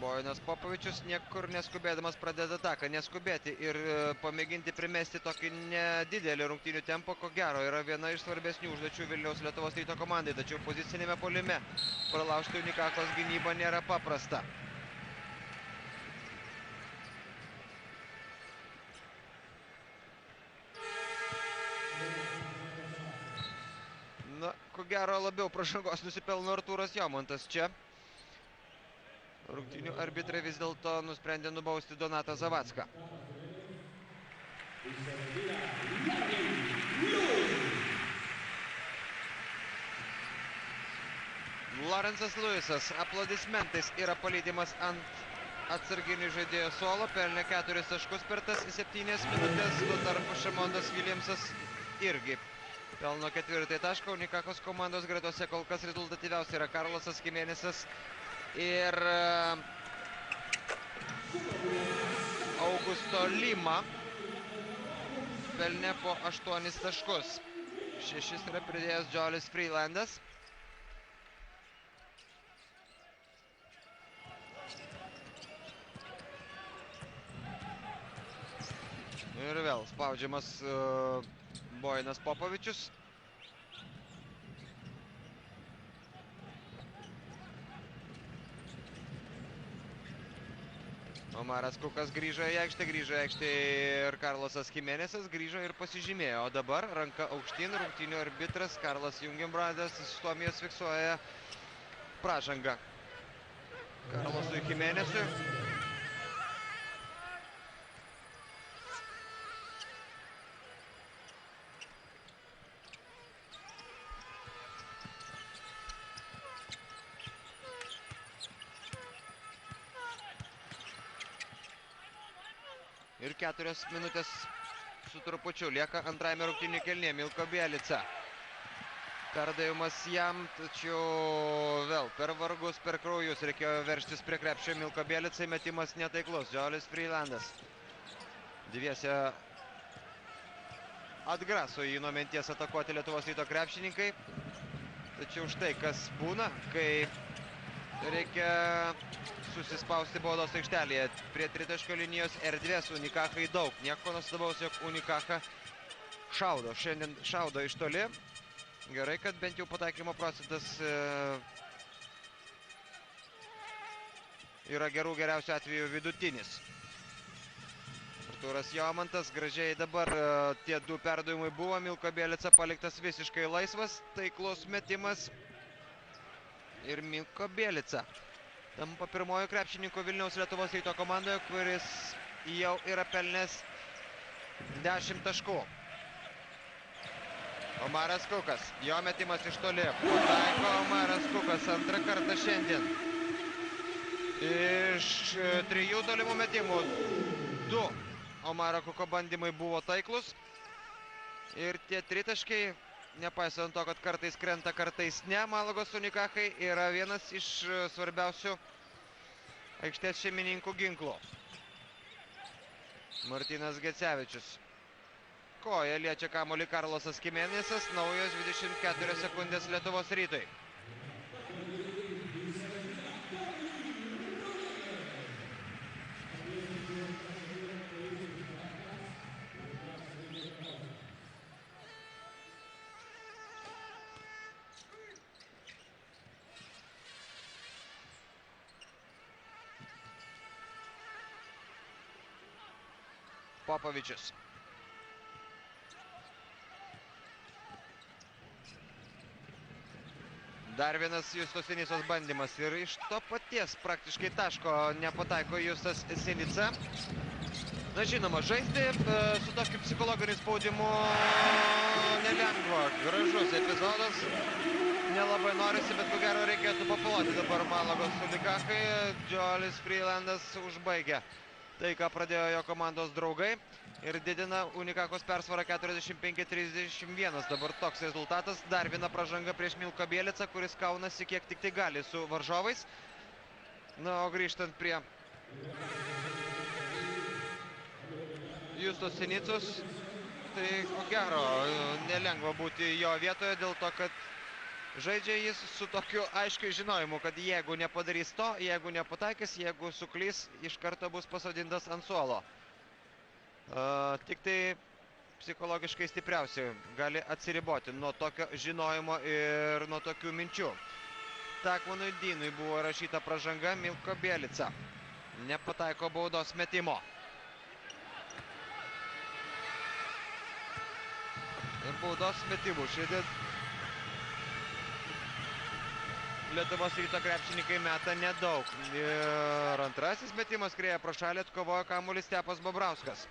Bojanas Popovičius niekur neskubėdamas pradeda ataką. Neskubėti ir pamėginti primesti tokį nedidelį rungtynių tempą, ko gero, yra viena iš svarbesnių užduočių Vilniaus Lietuvos Ryto komandai. Tačiau pozicinėme puolime pralaužti Unikakos gynybą nėra paprasta. Na, ko gero, labiau pražangos nusipelno Artūras Jomantas čia. Rungtynių arbitrai vis dėlto nusprendė nubausti Donatą Zavacką. Lorenzas Luisas aplodismentais yra paleidimas ant atsarginių žaidėjo suolo. Pelnė 4 taškus per tas 7 minutės. Tuo tarpu Šimondas Williamsas irgi pelno 4 tašką. Unikakos komandos gretose kol kas rezultatyviausiai yra Karlosas Kimenisas ir Augusto Lima. Pelnė po 8 taškus. 6 yra pridėjęs Džolis Freelandas. Ir vėl spaudžiamas Bojanas Popovičius. Omaras Kukas grįžo į aikštę ir Karlosas Kimenisas grįžo ir pasižymėjo. O dabar ranka aukštyn, rungtynių arbitras Karlas Jungenbrandas iš Suomijos fiksuoja pražangą Karlosui Kimenisui. Ir 4 minutės su trupučiu lieka antrajame rungtynių kėlinyje. Milko Bielica. Perdavimas jam, tačiau vėl per vargus, per kraujus reikėjo veržtis prie krepšio Milko Bielicai. Metimas netaiklus. Džolis Freelandas. Dviese atgraso jį nuo minties atakuoti Lietuvos Ryto krepšininkai. Tačiau štai kas būna, kai reikia susispausti baudos aikštelėje. Prie tritaškio linijos erdvės Unikachai daug. Nieko nuostabaus, jog Unikacha šaudo. Šiandien šaudo iš toli. Gerai, kad bent jau pataikymo procentas yra geriausiu atveju vidutinis. Artūras Jomantas gražiai dabar tie 2 perdavimai buvo. Milko Bielica paliktas visiškai laisvas. Taiklus metimas. Ir Milko Bielica tampa pirmojo krepšininko Vilniaus Lietuvos Ryto komandoje, kuris jau yra pelnęs 10 taškų. Omaras Kukas, jo metimas iš toli. Pataiko Omaras Kukas antrą kartą šiandien. Iš 3 tolimų metimų 2 Omaro Kuko bandymai buvo taiklus. Ir tie tritaškiai, nepaisant to, kad kartais krenta, kartais ne, Malagos Unikachai yra vienas iš svarbiausių aikštės šeimininkų ginklų. Martynas Gecevičius. Koja liečia kamuolį Karlosas Kimenisas, naujos 24 sekundės Lietuvos Rytui. Popovičius. Dar vienas Justos Sinicos bandymas ir iš to paties praktiškai taško nepataiko Justas Sinica. Na žinoma, žaisti su tokiu psichologiniu spaudimu nelengva. Gražus epizodas. Nelabai norisi, bet ko gero reikėtų papiloti dabar Malagos Unikachai. Džoelis Freelandas užbaigia tai, ką pradėjo jo komandos draugai ir didina Unikachos persvarą 45-31. Dabar toks rezultatas. Dar viena pražanga prieš Milko Bielicą, kuris kaunasi kiek tik tai gali su varžovais. Na, o grįžtant prie Justos Sinicos, tai ko gero nelengva būti jo vietoje dėl to, kad žaidžia jis su tokiu aiškiu žinojimu, kad jeigu nepadarys to, jeigu nepataikys, jeigu suklys, iš karto bus pasodintas ant suolo. Tik tai psichologiškai stipriausi gali atsiriboti nuo tokio žinojimo ir nuo tokių minčių. Takvanui Dynui buvo rašyta pražanga, Milko Bielica nepataiko baudos metimo. Ir baudos metimų šiandien Lietuvos Ryto krepšininkai meta nedaug. Ir antrasis metimas skrieja pro šalį, atkovojo kamuolį Stepas Bobrauskas.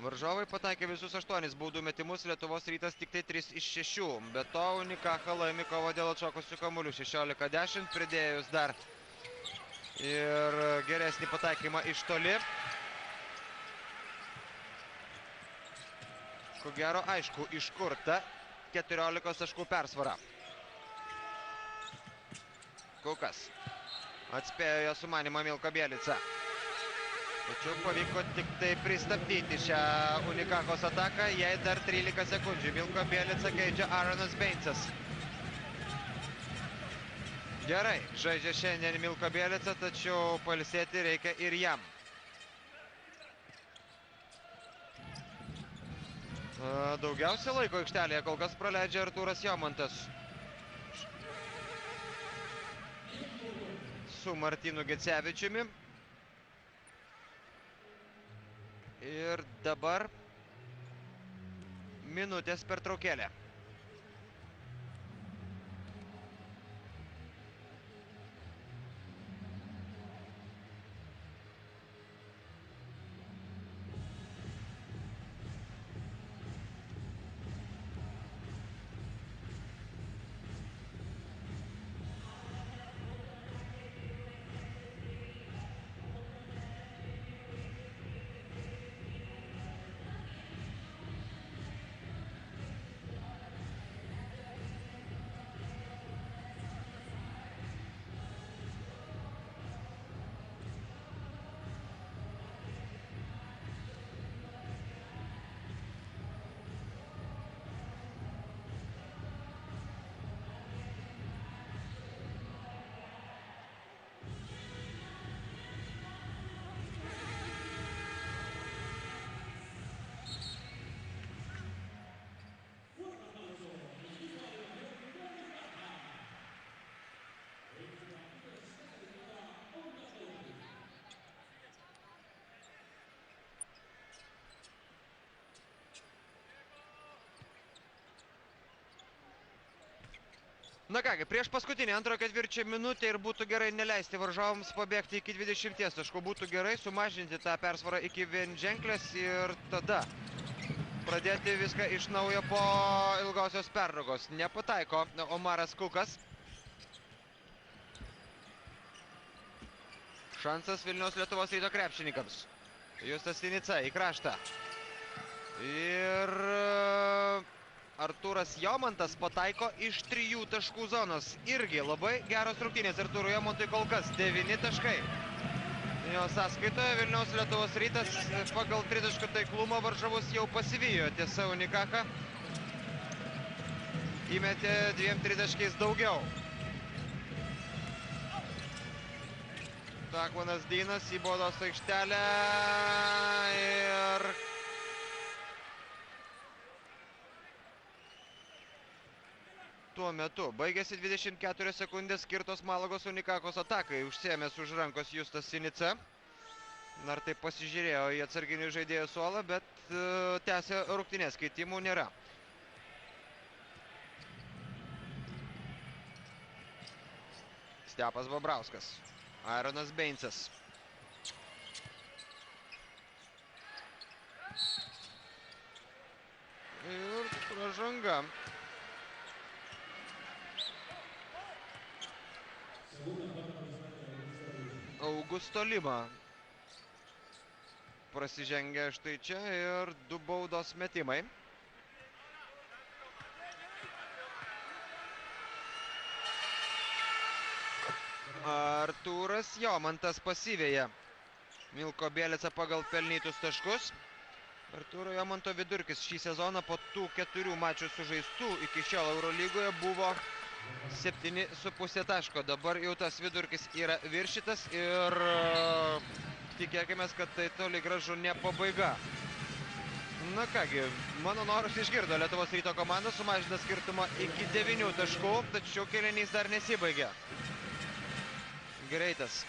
Varžovai pataikė visus 8 baudų metimus, Lietuvos Rytas tik tai 3 iš 6. Be to Unikacha laimi kovą dėl atšokusių kamuolių 16-10, pridėjus dar ir geresnį pataikymą iš toli. Ko gero aišku, iš kur ta 14 taškų persvara. Kukas atspėjo jo sumanimą Milko Bielica. Tačiau pavyko tik tai pristabdyti šią Unikachos ataką, jai dar 13 sekundžių. Milko Bielica keičia Aaronas Beincas. Gerai, žaidžia šiandien Milko Bielica, tačiau pailsėti reikia ir jam. Daugiausia laiko aikštelėje kol kas praleidžia Artūras Jomantas. Su Martynu Gecevičiumi. Ir dabar minutės pertraukėlė. Na kągi, prieš paskutinį antrojo ketvirčio minutę ir būtų gerai neleisti varžovams pabėgti iki 20 taškų. Būtų gerai sumažinti tą persvarą iki vienženklės ir tada pradėti viską iš naujo po ilgosios pertraukos. Nepataiko Omaras Kukas. Šansas Vilniaus Lietuvos Ryto krepšininkams. Justas Sinica į kraštą. Ir Artūras Jomantas pataiko iš 3 taškų zonos. Irgi labai geros rungtynės Artūrui Jomantui kol kas. 9 taškai. Jo sąskaitoje Vilniaus Lietuvos Rytas pagal 3 taškų taiklumą varžovus jau pasivijo. Tiesa, Unikaka įmetė 2 tritaškiais daugiau. Takvanas Dynas į baudos aikštelę ir tuo metu baigėsi 24 sekundės skirtos Malagos Unikakos atakai. Užsiėmęs už rankos Justas Sinica. Dar taip pasižiūrėjo į atsarginių žaidėjų suolą, bet tęsė rungtynes, keitimų nėra. Stepas Bobrauskas. Aaronas Beinsas. Ir pražanga. Augusto Lima prasižengia štai čia ir 2 baudos metimai. Artūras Jomantas pasiveja Milko Bielica pagal pelnytus taškus. Artūro Jomanto vidurkis šį sezoną po tų 4 mačų sužaistų iki šiol Eurolygoje buvo 7,5 taško. Dabar jau tas vidurkis yra viršytas ir tikėkime, kad tai toli gražu ne pabaiga. Na kągi, mano norus išgirdo Lietuvos Ryto komanda, sumažina skirtumą iki 9 taškų, tačiau kėlinys dar nesibaigė. Greitas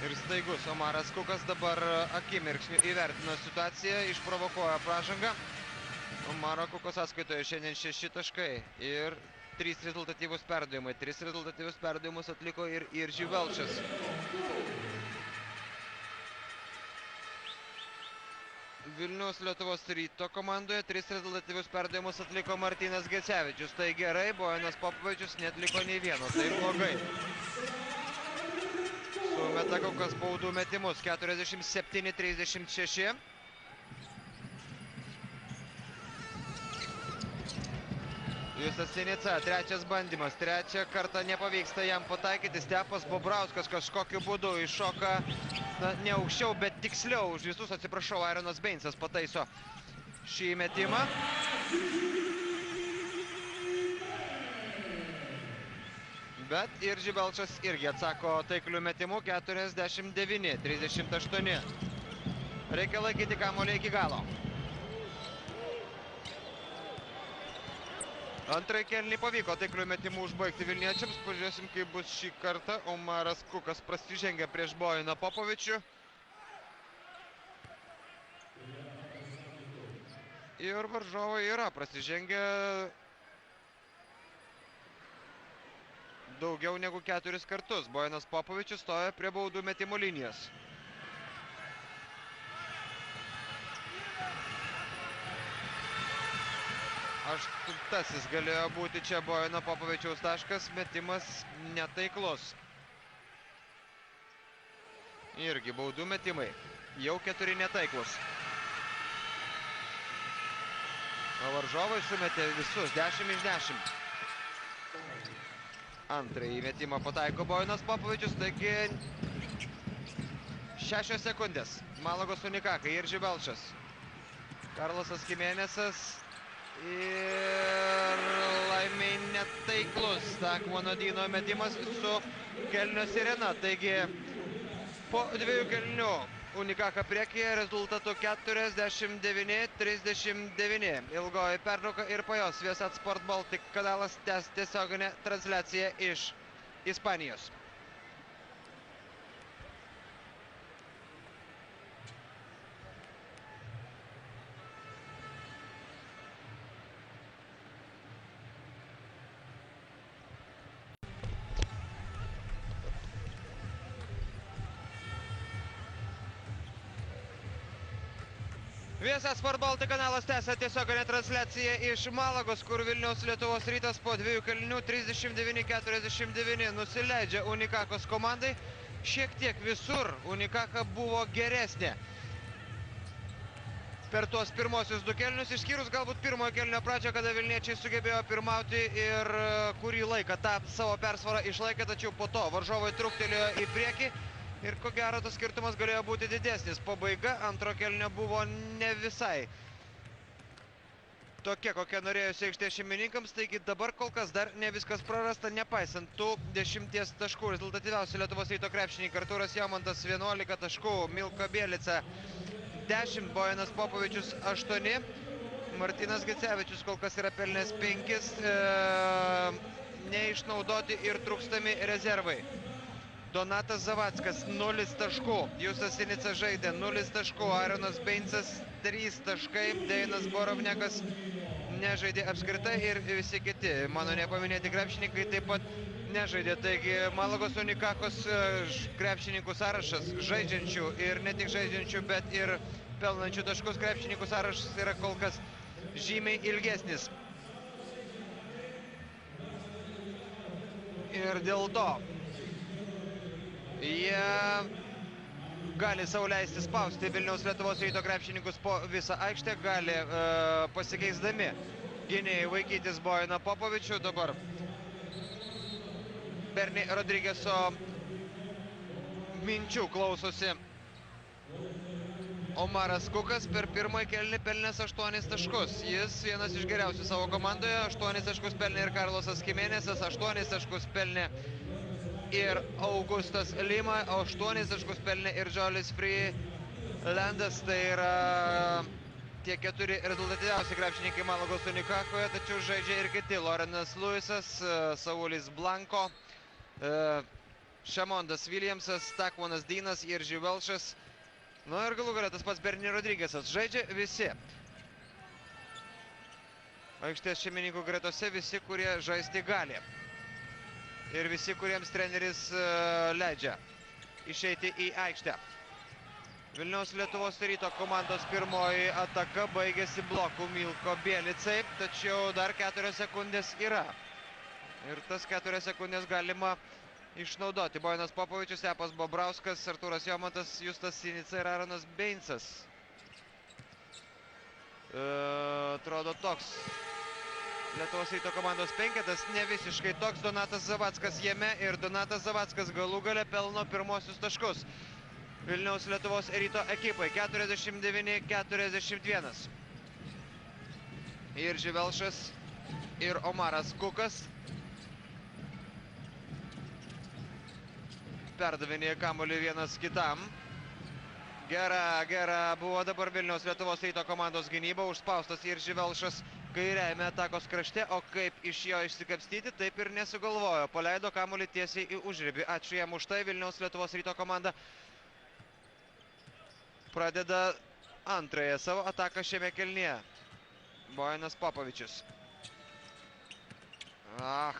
ir staigus Omaras Kukas dabar akimirksniu įvertino situaciją, išprovokuoja pražangą. Omaro Kuko sąskaitoje šiandien 6 taškai ir 3 rezultatyvus perdavimai. 3 rezultatyvus perdavimus atliko ir Irži Velčas. Vilniaus Lietuvos Ryto komandoje 3 rezultatyvius perdavimus atliko Martynas Gecevičius. Tai gerai, Bojanas Popovičius neatliko nei vieno, tai blogai. Sumeta Kukas baudų metimus 47-36. Justas Sinica, trečias bandymas, trečią kartą nepavyksta jam pataikyti. Stepas Bobrauskas kažkokiu būdu iššoka, ne aukščiau, bet tiksliau. Už visus atsiprašau, Aaronas Beinsas pataiso šį metimą. Bet Irži Velčas irgi atsako taiklių metimų 49-38. Reikia laikyti kamuolį iki galo. Antrąjį kėlinį pavyko taiklių metimų užbaigti vilniečiams. Pažiūrėsim, kaip bus šį kartą. Omaras Kukas prasižengia prieš Bojaną Popovičių. Ir varžovai yra prasižengę daugiau negu 4 kartus. Bojanas Popovičius stoja prie baudų metimų linijos. Aštuntasis galėjo būti čia Bojano Popovičiaus taškas, metimas netaiklus. Irgi baudų metimai, jau 4 netaiklus. O varžovai sumetė visus 10 iš 10. Antrąjį metimą pataiko Bojanas Popovičius, taigi 6 sekundės. Malagos Unikakai, Irži Velčas. Karlosas Kimenezas. Ir laimiai netaiklus Takvano Dyno metimas su kelnio sirena. Taigi po 2 kelnių Unikaka priekyje rezultatu 49-39. Ilgoji pertrauka ir po jos Viasat Sport Baltic kanalas tęs tiesioginę transliaciją iš Ispanijos. Viasat Sport Baltic kanalas tęsia tiesioginę transliaciją iš Malagos, kur Vilniaus Lietuvos Rytas po 2 kelinių 39-49 nusileidžia Unikakos komandai. šiek tiek visur Unikaka buvo geresnė per tuos pirmosius du kėlinius, išskyrus galbūt pirmojo kėlinio pradžią, kada vilniečiai sugebėjo pirmauti ir kurį laiką tą savo persvarą išlaikė, tačiau po to varžovai truktelėjo į priekį ir ko gero tas skirtumas galėjo būti didesnis. Pabaiga antro kėlinio buvo ne visai tokia, kokia norėjusi aikštės šeimininkams, taigi dabar kol kas dar ne viskas prarasta, nepaisant tų 10 taškų. Rezultatyviausi Lietuvos Ryto krepšininkai Artūras Jomantas 11 taškų, Milko Bielica 10, Bojanas Popovičius 8, Martynas Gecevičius kol kas yra pelnęs 5, neišnaudoti ir trūkstami rezervai. Donatas Zavackas 0 taškų, Justas Sinica žaidė 0 taškų, Aronas Beincas 3 taškai, Deinas Borovnekas nežaidė apskritai ir visi kiti, mano nepaminėti krepšininkai, taip pat nežaidė. Taigi Malagos Unikakos krepšininkų sąrašas, žaidžiančių ir ne tik žaidžiančių, bet ir pelnančių taškus krepšininkų sąrašas yra kol kas žymiai ilgesnis. Ir dėl to jie gali sau leisti spausti Vilniaus Lietuvos Ryto krepšininkus po visą aikštę, gali pasikeisdami gynėjai vaikytis Bojaną Popovičių. Dabar Berni Rodrigeso minčių klausosi Omaras Kukas, per pirmąjį kėlinį pelnęs 8 taškus. Jis vienas iš geriausių savo komandoje, 8 taškus pelnė ir Karlosas Kimenezas, 8 taškus pelnė ir Augustas Lima, 8 taškus pelnė ir Džolis Freelandas. Tai yra tie 4 rezultatyviausi krepšininkai Malagos Unikakoje, tačiau žaidžia ir kiti: Lorenas Luisas, Saulis Blanko, Šamondas Williamsas, Takvonas Dynas, Irži Velšas, nu ir galų galia tas pats Berni Rodrigesas. Žaidžia visi aikštės šeimininkų gretose, visi, kurie žaisti gali. Ir visi, kuriems treneris leidžia išeiti į aikštę. Vilniaus Lietuvos Ryto komandos pirmoji ataka baigėsi bloku Milko Bielicai, tačiau dar 4 sekundės yra. Ir tas 4 sekundės galima išnaudoti. Bojanas Popovičius, Stepas Bobrauskas, Artūras Jomantas, Justas Sinica ir Aronas Beincas. Atrodo toks Lietuvos Ryto komandos penketas, ne visiškai toks. Donatas Zavackas jame ir Donatas Zavackas galų gale pelno pirmosius taškus Vilniaus Lietuvos Ryto ekipai. 49-41. Irži Velšas ir Omaras Kukas perdavinėja kamuolį vienas kitam. Gera buvo dabar Vilniaus Lietuvos Ryto komandos gynyba, užspaustas Irži Velšas kairiajame atakos krašte, o kaip iš jo išsikapstyti, taip ir nesugalvojo. Paleido kamuolį tiesiai į užribį. Ačiū jam už tai. Vilniaus Lietuvos Ryto komanda pradeda antrąją savo ataką šiame kėlinyje. Bojanas Popovičius.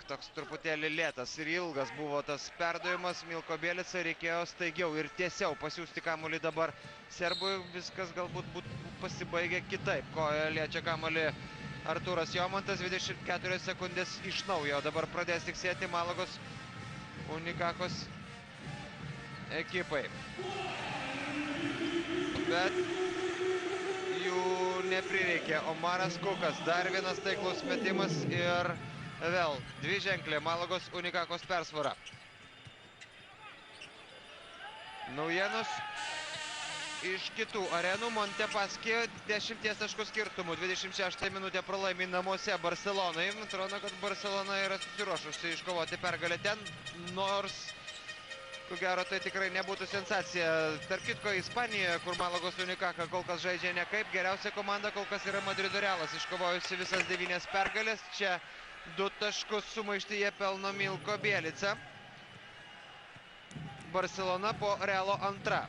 Toks truputėlį lėtas ir ilgas buvo tas perdavimas. Milko Bielica reikėjo staigiau ir tiesiau pasiųsti kamuolį dabar serbui. Viskas galbūt pasibaigė kitaip. Koja liečia kamuolį Artūras Jomantas, 24 sekundės iš naujo. Dabar pradės tiksėti Malagos Unikakos ekipai. Bet jų neprireikė. Omaras Kukas, dar vienas taiklus metimas ir vėl dviženklė Malagos Unikakos persvara. Naujienos iš kitų arenų. Montepaschi 10 taškų skirtumų, 26 minutę pralaimi namuose Barcelonai. Atrodo, kad Barcelona yra susiruošusi iškovoti pergalę ten, nors ko gero tai tikrai nebūtų sensacija. Tarp kitko, Ispanijoje, kur Malagos Unikaka kol kas žaidžia nekaip, geriausia komanda kol kas yra Madrido Realas, iškovojusi visas 9 pergalės. Čia 2 taškus sumaištyje pelno Milko Bielica. Barcelona po Realo antra.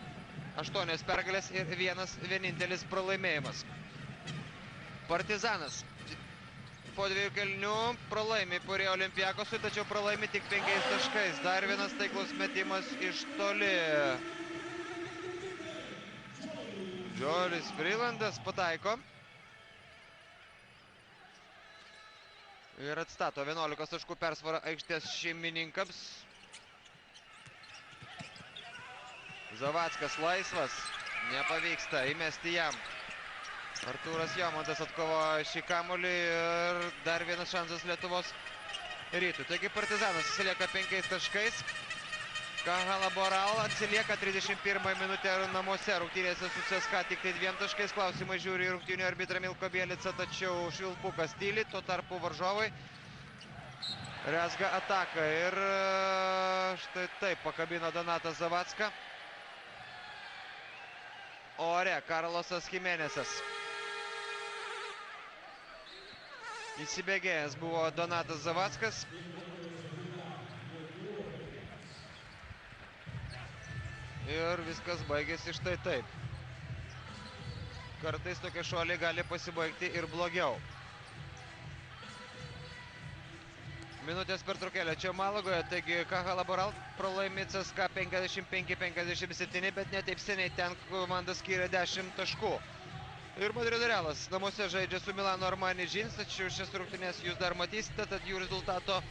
8 pergalės ir vienintelis pralaimėjimas. Partizanas po 2 kėlinių pralaimi Pirėjo Olympiakosui, tačiau pralaimi tik 5 taškais. Dar vienas taiklus metimas iš toli. Džolis Freelandas pataiko. Ir atstato 11 taškų persvarą aikštės šeimininkams. Zavackas laisvas, nepavyksta įmesti jam. Artūras Jomantas atkovojo šį kamuolį ir dar vienas šansas Lietuvos rytui. Taigi Partizanas atsilieka 5 taškais. Kaha Laboral atsilieka 31 minutę namuose rungtynėse su CSKA tik tai 2 taškais. Klausimai žiūri į rungtynių arbitrą Milko Bielica, tačiau Švilpukas tyli, tuo tarpu varžovai rezga ataką ir štai taip pakabino Donatą Zavacką. Ore Karlosas Jimenezas. Įsibėgėjęs buvo Donatas Zavackas. Ir viskas baigėsi štai taip. Kartais tokie šuoliai gali pasibaigti ir blogiau. Minutės pertraukėlė čia Malagoje, taigi Kaha Laboral pralaimi CSKA 55-57, bet ne taip seniai ten komanda skyrė 10 taškų. Ir Madrido Realas namuose žaidžia su Milano Armani Žins, tačiau šias rungtynes jūs dar matysite, tad jų rezultato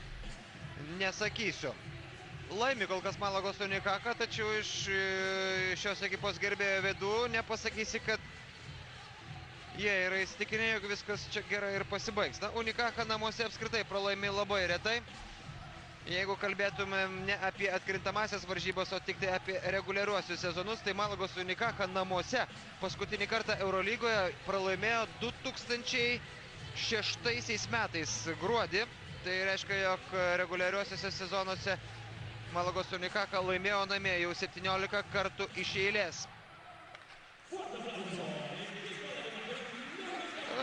nesakysiu. Laimi kol kas Malagos Unicaja, tačiau iš šios ekipos gerbėjo veidų nepasakysi, kad jie yra įsitikinę, jog viskas čia gerai ir pasibaigs. Na, Unicaja namuose apskritai pralaimi labai retai. Jeigu kalbėtumėm ne apie atkrintamasias varžybas, o tik tai apie reguliariuosius sezonus, tai Malagos Unicaja namuose paskutinį kartą Eurolygoje pralaimėjo 2006 metais gruodį. Tai reiškia, jog reguliariuosiuose sezonuose Malagos Unicaja laimėjo namie jau 17 kartų iš eilės.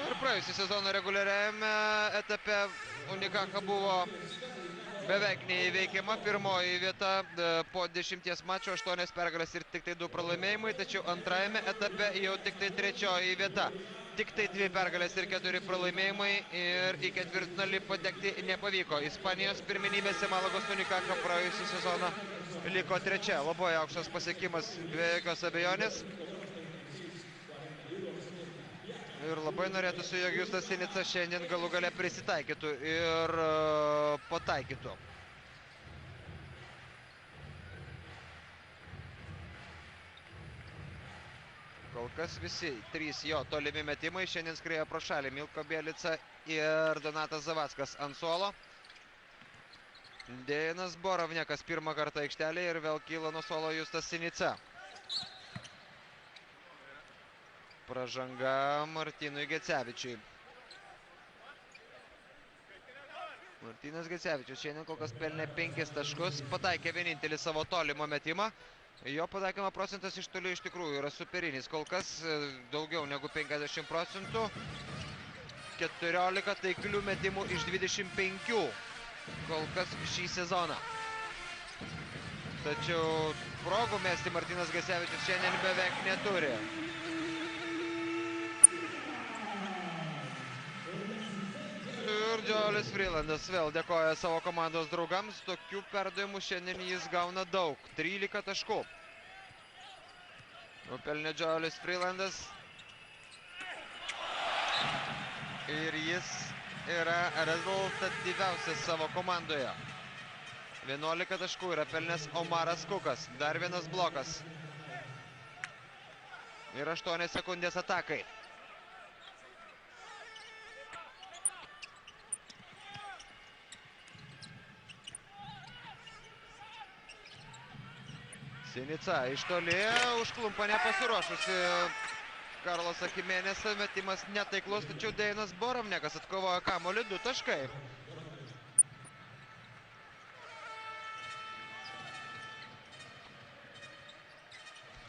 Ir praėjusį sezoną reguliariajame etape Unicaja buvo beveik neįveikiama. Pirmoji vieta po 10 mačų, 8 pergalės ir tik tai 2 pralaimėjimai, tačiau antrajame etape jau tik tai 3 vieta. Tik tai 2 pergalės ir 4 pralaimėjimai ir į ketvirtfinalį patekti nepavyko. Ispanijos pirmenybėse Malagos Unicaja praėjusį sezoną liko 3. Labai aukštas pasiekimas, be jokios abejonės. Ir labai norėtųsi, jog Justas Sinica šiandien galų gale prisitaikytų ir pataikytų. Kol kas visi 3 jo tolimi metimai šiandien skriejo pro šalį. Milko Bielica ir Donatas Zavackas ant suolo. Dejanas Borovnekas pirmą kartą aikštelėje ir vėl kyla nuo suolo Justas Sinica. Pražanga Martynui Gecevičiui. Martynas Gecevičius šiandien kol kas pelnė 5 taškus, pataikė vienintelį savo tolimą metimą. Jo pataikymo procentas iš toli iš tikrųjų yra superinis, kol kas daugiau negu 50 procentų. 14 taiklių metimų iš 25 kol kas šį sezoną. Tačiau progų mesti Martynas Gecevičius šiandien beveik neturi. Ir Džoelis Freelandas vėl dėkoja savo komandos draugams. Tokių perdavimų šiandien jis gauna daug. 13 taškų. Nupelnė Džoelis Freelandas. Ir jis yra rezultatyviausias savo komandoje. 11 taškų yra pelnęs Omaras Kukas. Dar vienas blokas. Ir 8 sekundės atakai. Sinica iš toli užklumpa nepasiruošusi Karlosą Jimenezą. Metimas netaiklus, tačiau Dejanas Borovnekas atkovojo kamuolį, 2 taškai.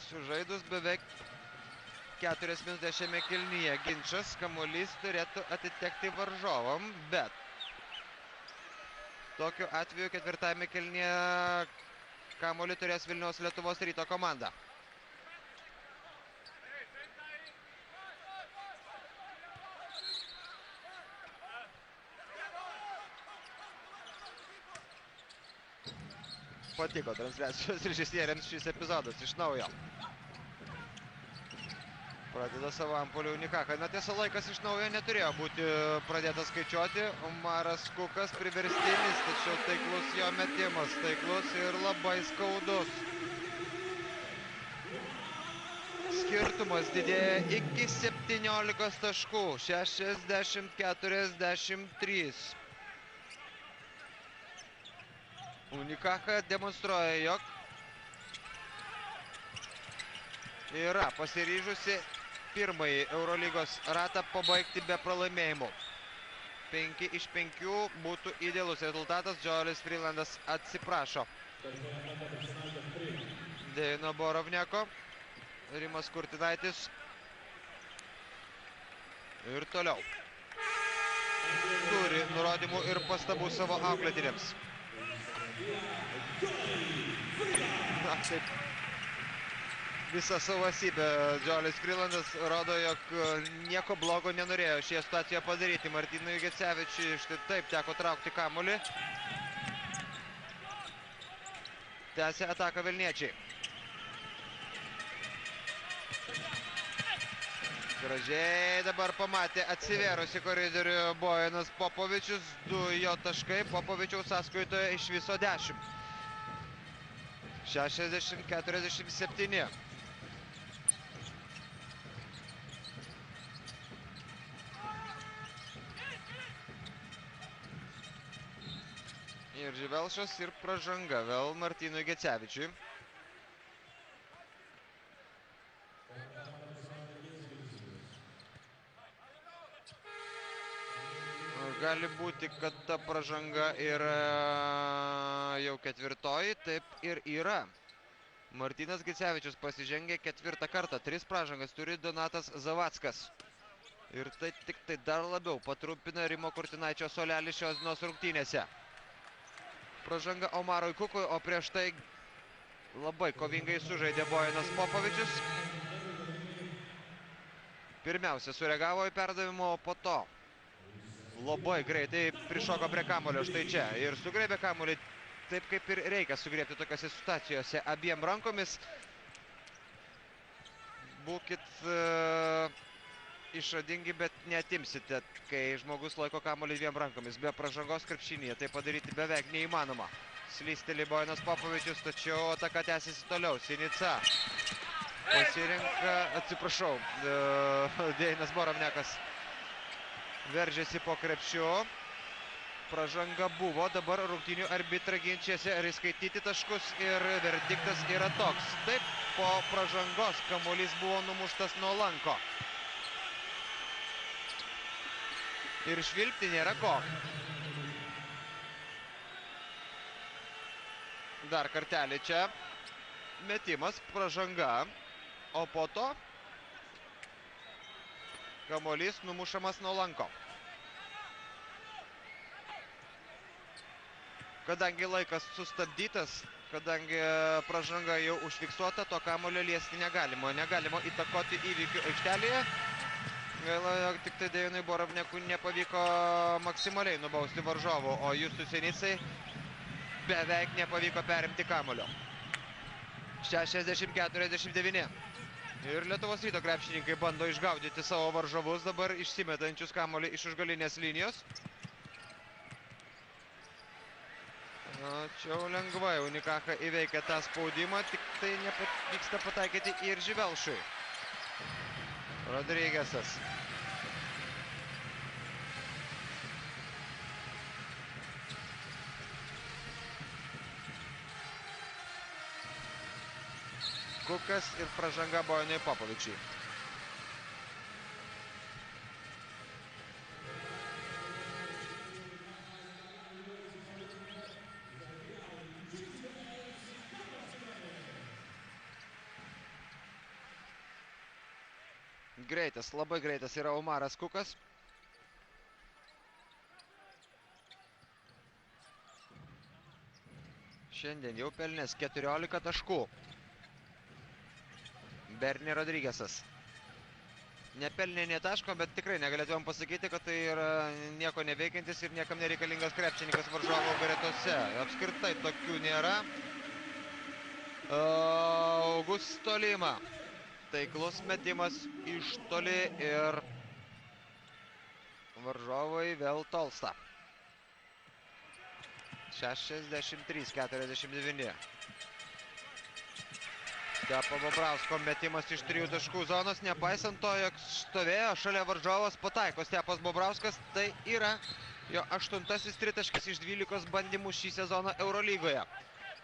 Sužaidus beveik 4 minutės šiame kėlinyje ginčas, kamuolys turėtų atitekti varžovam, bet tokiu atveju ketvirtajame kėlinyje kamuolį turės Vilniaus Lietuvos Ryto komanda. Patiko transliacijos režisieriams šis epizodas iš naujo. Pradeda savo ampulį Unicaja. Na tiesa, laikas iš naujo neturėjo būti pradėtas skaičiuoti. Omaras Kukas priverstinis, tačiau taiklus jo metimas. Taiklus ir labai skaudus. skirtumas didėja iki 17 taškų. 60-43. Unikaha demonstruoja, jog yra pasiryžusi pirmąjį Eurolygos ratą pabaigti be pralaimėjimų. 5 iš 5 būtų idealus rezultatas. Džoelis Freelandas atsiprašo Deivino Borovniako. Rimas Kurtinaitis. Ir toliau. Turi nurodymų ir pastabų savo auklėtiniams. Na, taip. Visą savo esybę Džoelis Freelandas rodo, jog nieko blogo nenorėjo šioje situacijoje padaryti. Martynui Gecevičiui štai taip teko traukti kamuolį. Tęsia ataką Vilniečiai. Gražiai dabar pamatė atsivėrusi koridorių Bojanas Popovičius. 2 jo taškai Popovičiaus sąskaitoje iš viso 10. 60-47. Ir Živelšas ir pražanga vėl Martynui Gecevičiui. Gali būti, kad ta pražanga yra jau ketvirtoji, taip ir yra. Martynas Gecevičius pasižengė 4 kartą, 3 pražangas turi Donatas Zavackas. Ir tai tik tai dar labiau patrumpina Rimo Kurtinaičio suolelį šios dienos rungtynėse. Pražanga Omarui Kukui, o prieš tai labai kovingai sužaidė Bojanas Popovičius. Pirmiausia, sureagavo į perdavimą, o po to labai greitai prišoko prie kamuolio štai čia. Ir sugriebė kamuolį taip, kaip ir reikia sugriebti tokiose situacijose abiem rankomis. Būkit išradingi, bet neatimsite, kai žmogus laiko kamuolį 2 rankomis. Be pražangos krepšinyje tai padaryti beveik neįmanoma. Slysteli Bojanas Popovičius, tačiau ataka tęsiasi toliau. Sinica pasirenka, atsiprašau, Deivinas Borovniakas veržėsi po krepšiu. Pražanga buvo, dabar rungtynių arbitrai ginčiasi, ar įskaityti taškus, ir verdiktas yra toks. Taip, po pražangos kamuolys buvo numuštas nuo lanko. Ir švilpti nėra ko. Dar kartelį čia. Metimas, pražanga, o po to kamuolys numušamas nuo lanko. Kadangi laikas sustabdytas, kadangi pražanga jau užfiksuota, to kamuolio liesti negalima. Negalima įtakoti įvykių aikštelėje. Gaila, jog tik tai Deivinui Borovniakui nepavyko maksimaliai nubausti varžovų, o Justui Sinicai beveik nepavyko perimti kamuolio. 60-49. Ir Lietuvos Ryto krepšininkai bando išgaudyti savo varžovus, dabar išsimetančius kamuolį iš užgalinės linijos. Tačiau lengvai Unikaha įveikia tą spaudimą, tik tai nepavyksta pataikyti ir Živelšui. Rodrigesas. Kukas ir pražanga Bojanui Popovičiui. Greitas, labai greitas yra Omaras Kukas. Šiandien jau pelnęs 14 taškų. Berni Rodrigesas. Nepelnė nė taško, bet tikrai negalėtumėm pasakyti, kad tai yra nieko neveikiantis ir niekam nereikalingas krepšininkas varžovų gretose. Apskritai tokių nėra. Augusto Lima. Taiklus metimas iš toli ir varžovai vėl tolsta. 63-49. Stepo Bobrausko metimas iš 3 taškų zonos, nepaisant to, jog stovėjo šalia varžovas, pataiko Stepas Bobrauskas, tai yra jo 8-asis tritaškis iš 12 bandymų šį sezoną Eurolygoje.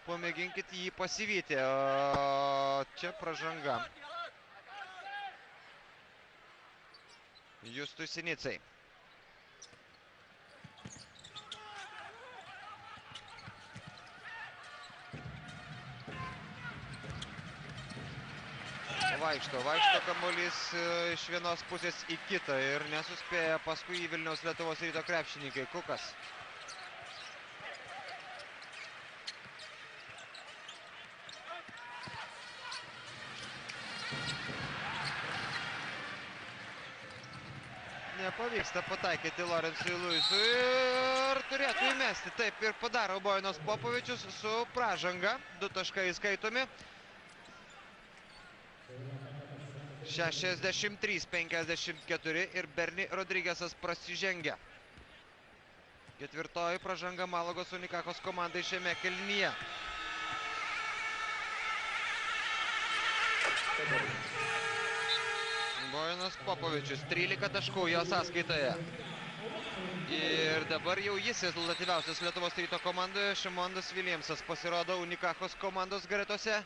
Pamėginkit jį pasivyti, o čia pražanga Justui Sinicai. Vaikšto kamuolys iš vienos pusės į kitą ir nesuspėja paskui į Vilniaus Lietuvos Ryto krepšininkai. Kukas. Nepavyksta pataikyti Lorensui Luisui ir turėtų įmesti. Taip ir padaro Bojanas Popovičius su pražanga. 2 taškai įskaitomi. 63-54 ir Berni Rodrigesas prasižengia. 4. pražanga Malagos Unikakos komandai šiame kėlinyje. Bojanas Popovičius, 13 taškų jo sąskaitoje. Ir dabar jau jis rezultatyviausias Lietuvos Ryto komandoje. Šimondas Viljamsas pasirodo Unikakos komandos gretose.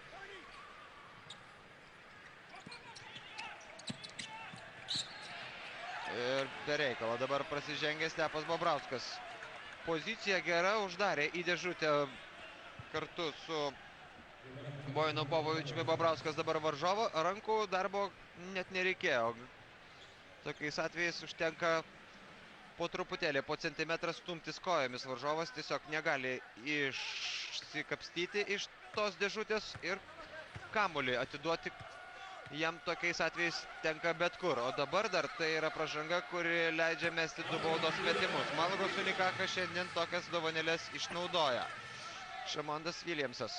Ir be reikalo dabar prasižengė Stepas Bobrauskas. Pozicija gera, uždarė į dėžutę kartu su Bojanu Popovičiumi. Bobrauskas dabar varžovo, rankų darbo net nereikėjo. Tokiais atvejais užtenka po truputėlį, po centimetrą stumtis kojomis. Varžovas tiesiog negali išsikapstyti iš tos dėžutės ir kamuolį atiduoti. Jam tokiais atvejais tenka bet kur, o dabar dar tai yra pražanga, kuri leidžia mesti 2 baudos metimus. Malagos Unikakas šiandien tokias dovanėlės išnaudoja. Šimondas Viljamsas.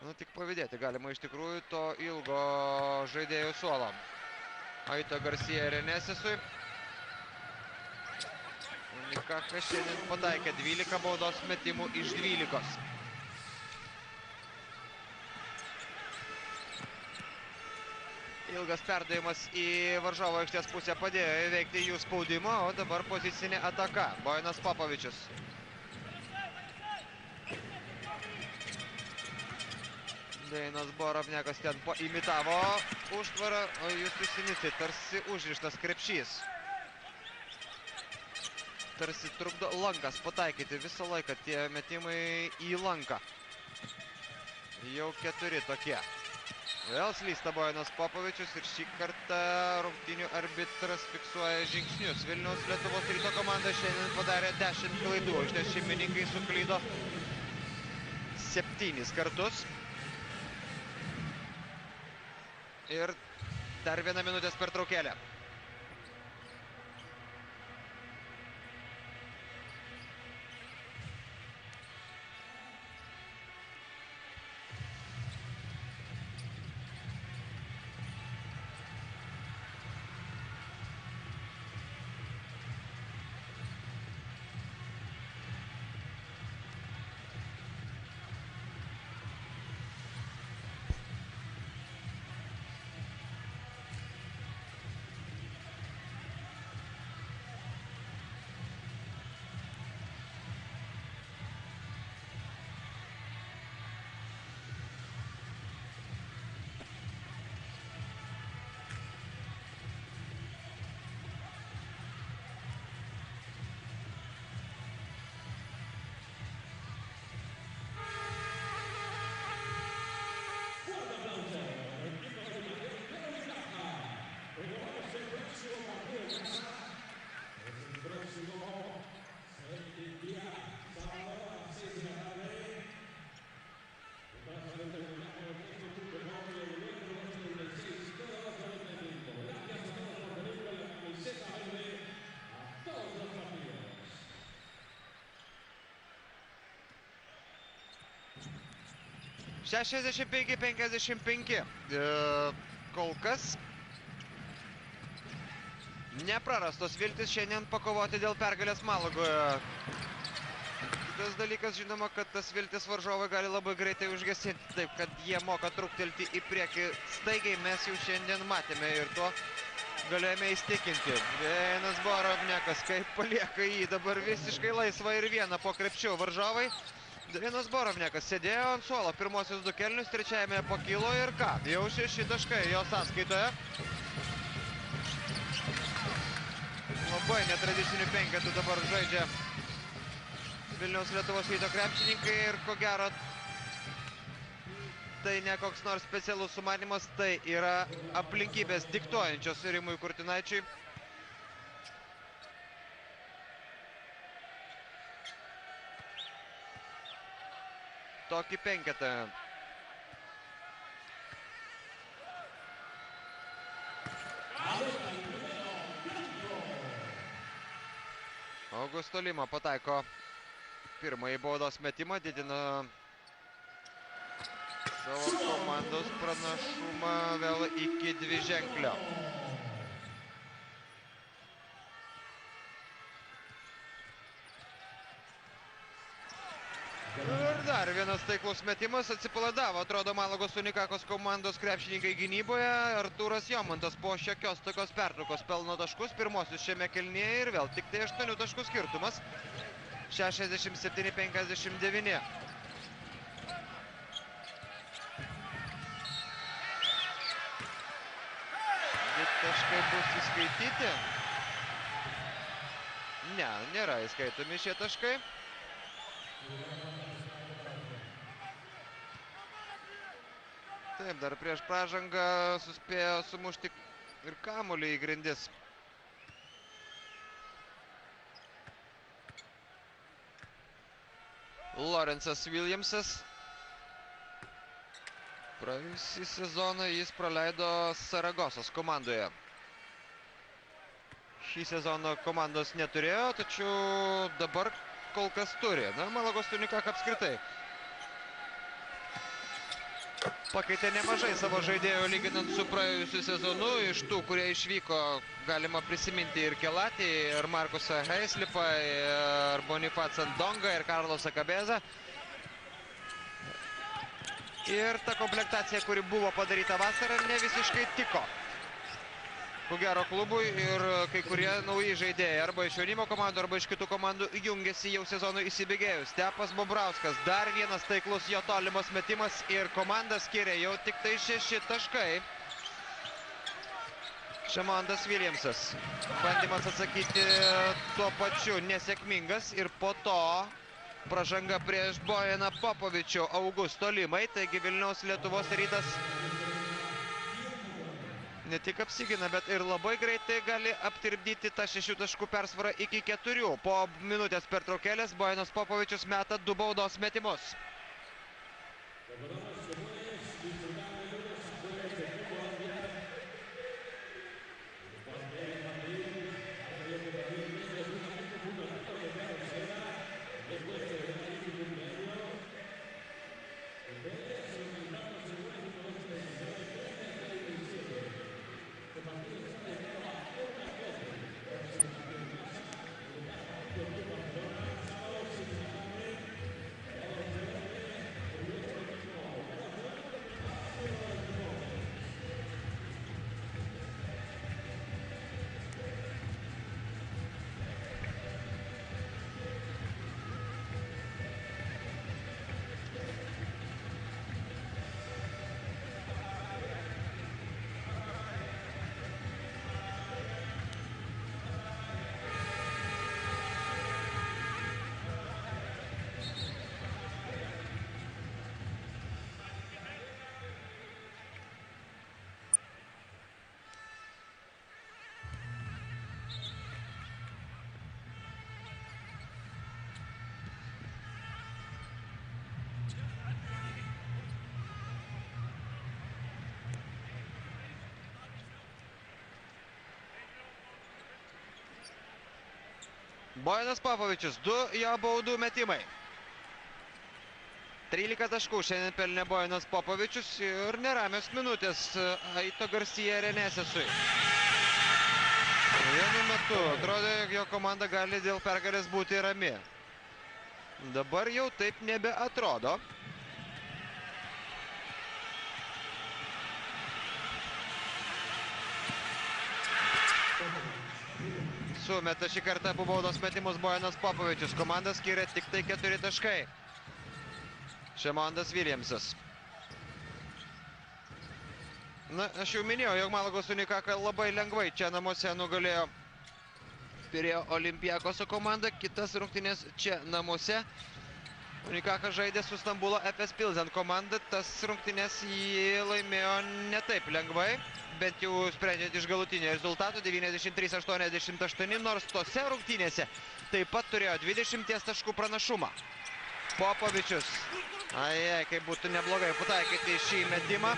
Nu, tik pavydėti galima iš tikrųjų to ilgo žaidėjų suolo. Aito Garcia Renesisui. Unikakas šiandien pataikė 12 baudos metimų iš 12. Ilgas perdavimas į varžovo aikštės pusę padėjo įveikti jų spaudimą, o dabar pozicinė ataka. Bojanas Popovičius. Deinas Borovniakas ten imitavo užtvarą, o Justus Sinicai tarsi užrištas krepšys. Tarsi trukdo lankas pataikyti visą laiką tie metimai į lanką. Jau 4 tokie. Vėl slysta Bojanas Popovičius ir šį kartą rungtynių arbitras fiksuoja žingsnius. Vilniaus Lietuvos Ryto komanda šiandien padarė 10 klaidų. Šitie šeimininkai suklydo 7 kartus. Ir dar 1 minutės pertraukėlė. – 65-55. Kol kas neprarastos viltis šiandien pakovoti dėl pergalės Malagoje. Kitas dalykas, žinoma, kad tas viltis varžovai gali labai greitai užgesinti, taip kad jie moka truktelti į priekį staigiai, mes jau šiandien matėme ir to galėjome įstikinti. Vienas Borovniakas, kaip palieka jį dabar visiškai laisvą ir vieną po krepšiu varžovai. Vienas Borovniakas sėdėjo ant suolo pirmosius 2 kėlinius, trečiajame pakilo ir ką? Jau 6 taškai jo sąskaitoje. Labai netradicinių penketų dabar žaidžia Vilniaus Lietuvos Ryto krepšininkai ir ko gero tai ne koks nors specialus sumanymas, tai yra aplinkybės diktuojančios Rimui Kurtinaičiui. Tokį penketą. Augusto Lima pataiko pirmąjį baudos metimą, didina savo komandos pranašumą vėl iki 2-ženklio. Ir dar vienas taiklus metimas, atsipalaidavo, atrodo, Malagos Unikakos komandos krepšininkai gynyboje. Artūras Jomantas po šiokios tokios pertraukos pelno taškus, pirmosius šiame kėlinyje ir vėl tik tai 8 taškų skirtumas. 67-59. Taškai bus įskaityti. Ne, nėra įskaitomi šie taškai. Taip, dar prieš pražangą suspėjo sumušti ir kamuolį į grindis. Lorenzas Williamsas. Praėjusį sezoną jis praleido Saragosos komandoje. Šį sezoną komandos neturėjo, tačiau dabar kol kas turi. Na, Malagos Unikak apskritai pakeitė nemažai savo žaidėjų lyginant su praėjusiu sezonu. Iš tų, kurie išvyko, galima prisiminti ir Kelatį, ir Markusą Heislipą, ir Bonifacą Ndongą, ir Karlosą Kabezą. Ir ta komplektacija, kuri buvo padaryta vasarą, ne visiškai tiko. Ko gero klubui ir kai kurie nauji žaidėjai arba iš jaunimo komandų, arba iš kitų komandų jungiasi jau sezonui įsibėgėjus. Stepas Bobrauskas, dar vienas taiklus jo tolimas metimas ir komanda skiria jau tik tai 6 taškai. Šamandas Williamsas. Bandymas atsakyti tuo pačiu nesėkmingas ir po to pražanga prieš Bojaną Popovičių Augusto Limai. Taigi Vilniaus Lietuvos Rytas ne tik apsigina, bet ir labai greitai gali aptirpdyti tą 6 taškų persvarą iki 4. Po minutės pertraukėlės Bojanas Popovičius meta 2 baudos metimus. Bojanas Popovičius, 2 jo baudų metimai. 13 taškų šiandien pelnė Bojanas Popovičius ir neramios minutės Aito Garcia Renesesui. Vienu metu atrodo, jog jo komanda gali dėl pergalės būti rami. Dabar jau taip nebeatrodo. Sumeta šį kartą abu baudos metimus Bojanas Popovičius. Komanda skiria tik tai 4 taškai. Šemondas Viljamsas. Na, aš jau minėjau, jog Malagos Unikaka labai lengvai čia namuose nugalėjo Pirėjo Olympiakoso komanda. Kitas rungtynės čia namuose. Unikaka žaidė su Stambulo Efes Pilsen komanda. Tas rungtynės jį laimėjo ne taip lengvai. Bent jau sprendžiant iš galutinio rezultato 93-88, nors tose rungtynėse taip pat turėjo 20 taškų pranašumą. Popovičius. Ai, kaip būtų neblogai pataikyti šį metimą.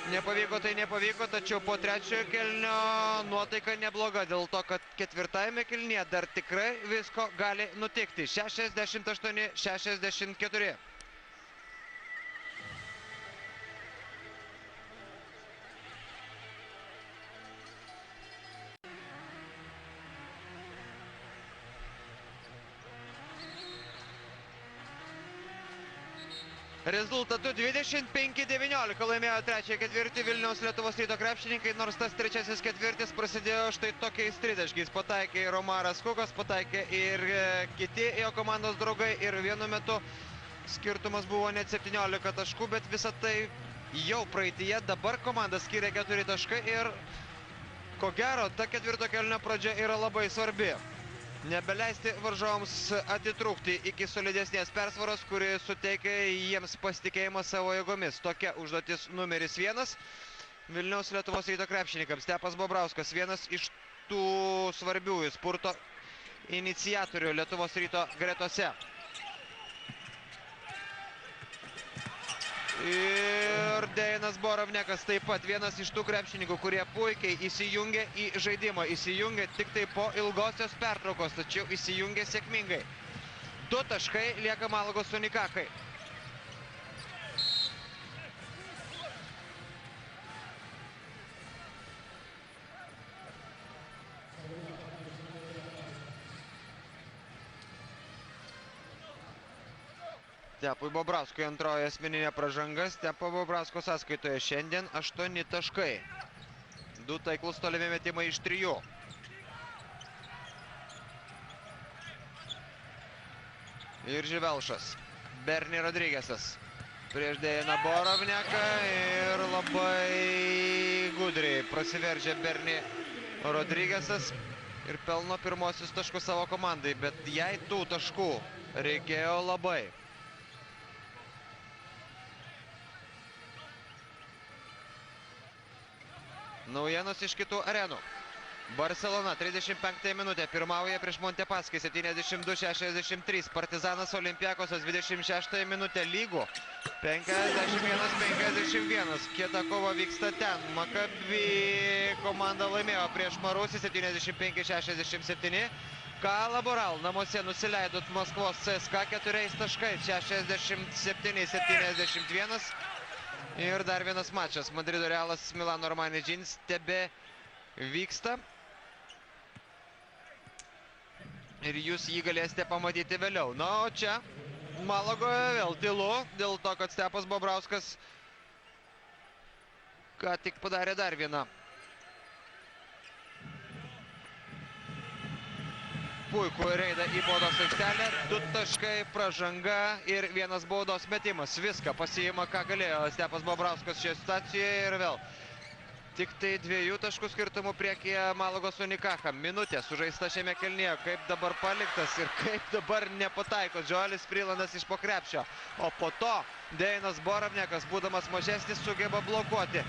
Nepavyko tai nepavyko, tačiau po trečiojo kėlinio nuotaika nebloga, dėl to, kad ketvirtajame kėlinyje dar tikrai visko gali nutikti. 68-64. Rezultatu 25-19 laimėjo trečiąjį ketvirtį Vilniaus Lietuvos Ryto krepšininkai, nors tas trečiasis ketvirtis prasidėjo štai tokiais tritaškiais. Pataikė ir Omaras Kukas, pataikė ir kiti jo komandos draugai ir vienu metu skirtumas buvo net 17 taškų, bet visa tai jau praeityje. Dabar komanda skiria 4 taškai ir ko gero ta ketvirto kėlinio pradžia yra labai svarbi. Nebeleisti varžovams atitrūkti iki solidesnės persvaros, kuri suteikia jiems pasitikėjimą savo jėgomis. Tokia užduotis numeris 1 Vilniaus Lietuvos Ryto krepšininkams. Stepas Bobrauskas, vienas iš tų svarbiųjų spurto iniciatorių Lietuvos Ryto gretose. Ir Dejanas Borovnekas taip pat vienas iš tų krepšininkų, kurie puikiai įsijungė į žaidimą. Įsijungė tik tai po ilgosios pertraukos, tačiau įsijungė sėkmingai. 2 taškai lieka Malagos Unikakai. Stepui Bobrauskui antroji asmeninė pražanga. Stepo Bobrausko sąskaitoje šiandien 8 taškai. 2 taiklus tolimi metimai iš 3. Ir Živelšas. Berni Rodrigesas. Prieš Dejaną Borovneką ir labai gudriai prasiveržė Berni Rodrigesas ir pelno pirmosius taškus savo komandai, bet jai tų taškų reikėjo labai. Naujienos iš kitų arenų. Barcelona 35 minutė pirmauja prieš Montepaschi 72-63. Partizanas Olympiakosas 26 minutė lygų 51-51. Kieta kova vyksta ten. Maccabi komanda laimėjo prieš Marusį 75-67. Kalaboral namuose nusileido Maskvos CSKA 4 taškais 67-71. Ir dar vienas mačas. Madrido Realas Milano Armani Džins tebe vyksta. Ir jūs jį galėsite pamatyti vėliau. Na, o čia Malagoje vėl tylu, dėl to, kad Stepas Bobrauskas ką tik padarė dar vieną puikų reidą į baudos aikštelę. 2 taškai, pražanga ir 1 baudos metimas. Viską pasiima, ką galėjo Stepas Bobrauskas šioje situacijoje ir vėl. Tik tai 2 taškų skirtumų priekyje Malagos Unikaka. Minutė sužaista šiame kėlinyje. Kaip dabar paliktas ir kaip dabar nepataiko Joelis Freelandas iš po krepšio. O po to Dejanas Borovnekas, būdamas mažesnis, sugeba blokuoti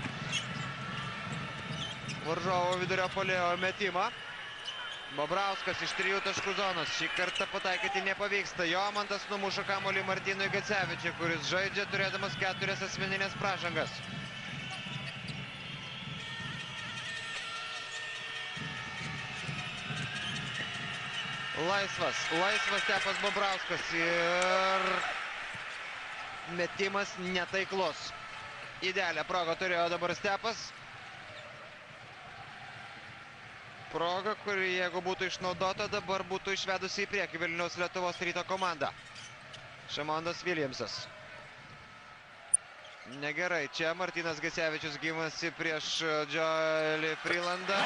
varžovo vidurio puolėjo metimą. Bobrauskas iš 3 taškų zonos. Šį kartą pataikyti nepavyksta. Jomantas numuša kamuolį Martynui Gecevičiui, kuris žaidžia turėdamas 4 asmeninės pražangas. Laisvas Stepas Bobrauskas ir metimas netaiklus. Idealią progą turėjo dabar Stepas. proga, kuri jeigu būtų išnaudota, dabar būtų išvedusi į priekį Vilniaus Lietuvos Ryto komanda. Šamondas Williamsas. Negerai, čia Martynas Gecevičius gimasi prieš Joelį Freelandą,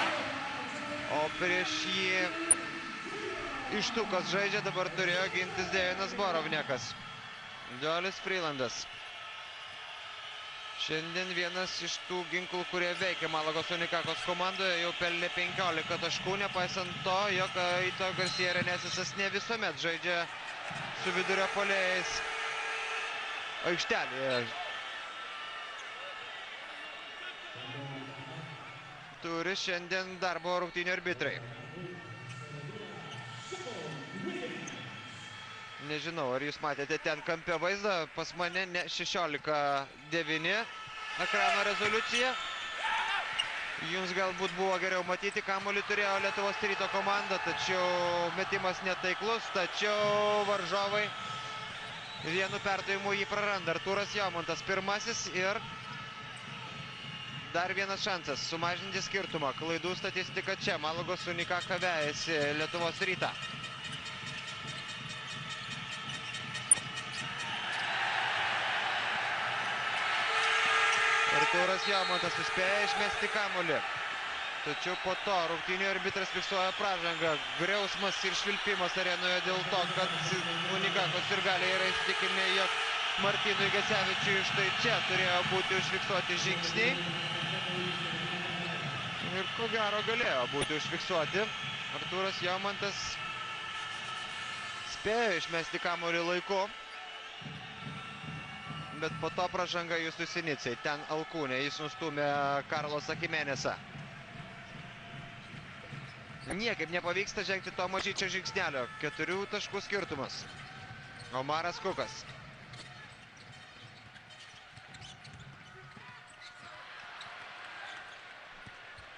o prieš jį Ištukas žaidžia, dabar turėjo gintis Dejanas Borovnekas. Joelis Freelandas. Šiandien vienas iš tų ginklų, kurie veikia Malagos Unikakos komandoje, jau pelnė 15 taškų, nepaisant to, jog Aito Garcia Renesisas ne visuomet žaidžia su vidurio puolėjais aikštelėje. Turi šiandien darbo rungtynių arbitrai. Nežinau, ar jūs matėte ten kampe vaizdą, pas mane ne 16:9 ekrano rezoliucija. Jums galbūt buvo geriau matyti, kamuolį turėjo Lietuvos Ryto komanda, tačiau metimas netaiklus, tačiau varžovai vienu perdavimu jį praranda. Artūras Jomantas pirmasis ir dar vienas šansas sumažinti skirtumą. Klaidų statistika čia. Malagos Unikaka vejasi Lietuvos Rytą. Artūras Jomantas suspėja išmesti kamuolį. Tačiau po to rungtynių arbitras fiksuoja pražangą. Griausmas ir švilpimas arenoje dėl to, kad Unikakos sirgaliai yra įsitikinę, jog Martynui Gecevičiui štai čia turėjo būti užfiksuoti žingsniai. Ir ko gero galėjo būti užfiksuoti. Artūras Jomantas spėjo išmesti kamuolį laiku. Bet po to pražanga Justui Sinicai. Ten alkūnė, jis nustūmė Karlosą Jimenezą. Niekaip nepavyksta žengti to mažyčio žingsnelio. 4 taškų skirtumas. Omaras Kukas.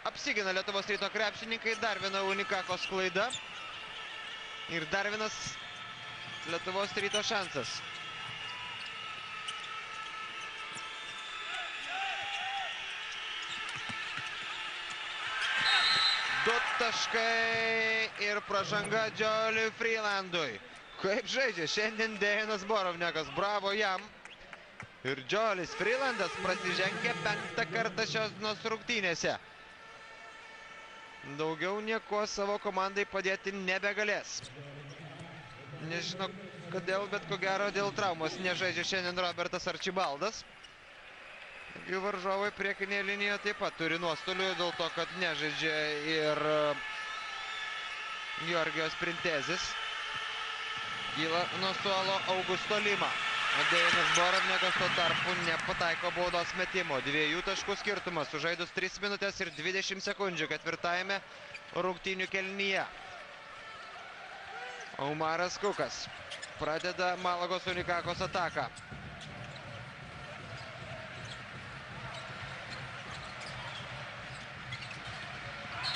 Apsigina Lietuvos Ryto krepšininkai, dar viena Unikakos klaida. Ir dar vienas Lietuvos Ryto šansas. Du taškai ir pražanga Joeliui Freelandui. Kaip žaidžia šiandien Dejanas Borovnekas, bravo jam. Ir Joelis Freelandas prasižengia 5. kartą šios dienos rungtynėse. Daugiau nieko savo komandai padėti nebegalės. Nežinau kodėl, bet ko gero dėl traumos nežaidžia šiandien Robertas Arčibaldas. Jų varžovai priekinėje linijoje taip pat turi nuostolių dėl to, kad nežaidžia ir Georgijos Printezis. Kyla nuo suolo Augusto Lima. Dejanas Borovnekas tuo tarpu nepataiko baudos metimo. 2 taškų skirtumas, sužaidus 3 minutės ir 20 sekundžių ketvirtajame rungtynių kėlinyje. Omaras Kukas pradeda Malagos Unikakos ataką.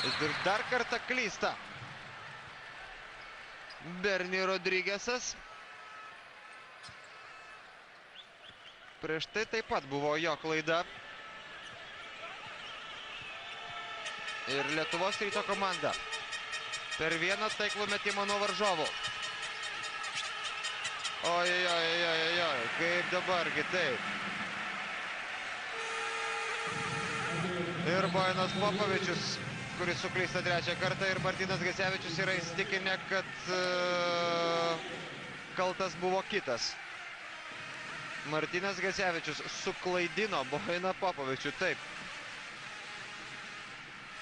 Ir dar kartą klysta Berni Rodrigesas. Prieš tai taip pat buvo jo klaida. Ir Lietuvos Ryto komanda per vieną taiklų metimą nuo varžovų. Oi, kaip dabargi taip. Ir Bojanas Popovičius, kuris suklysta 3. kartą, ir Martynas Gecevičius yra įsitikinę, kad kaltas buvo kitas. Martynas Gecevičius suklaidino Bojaną Popovičių, taip.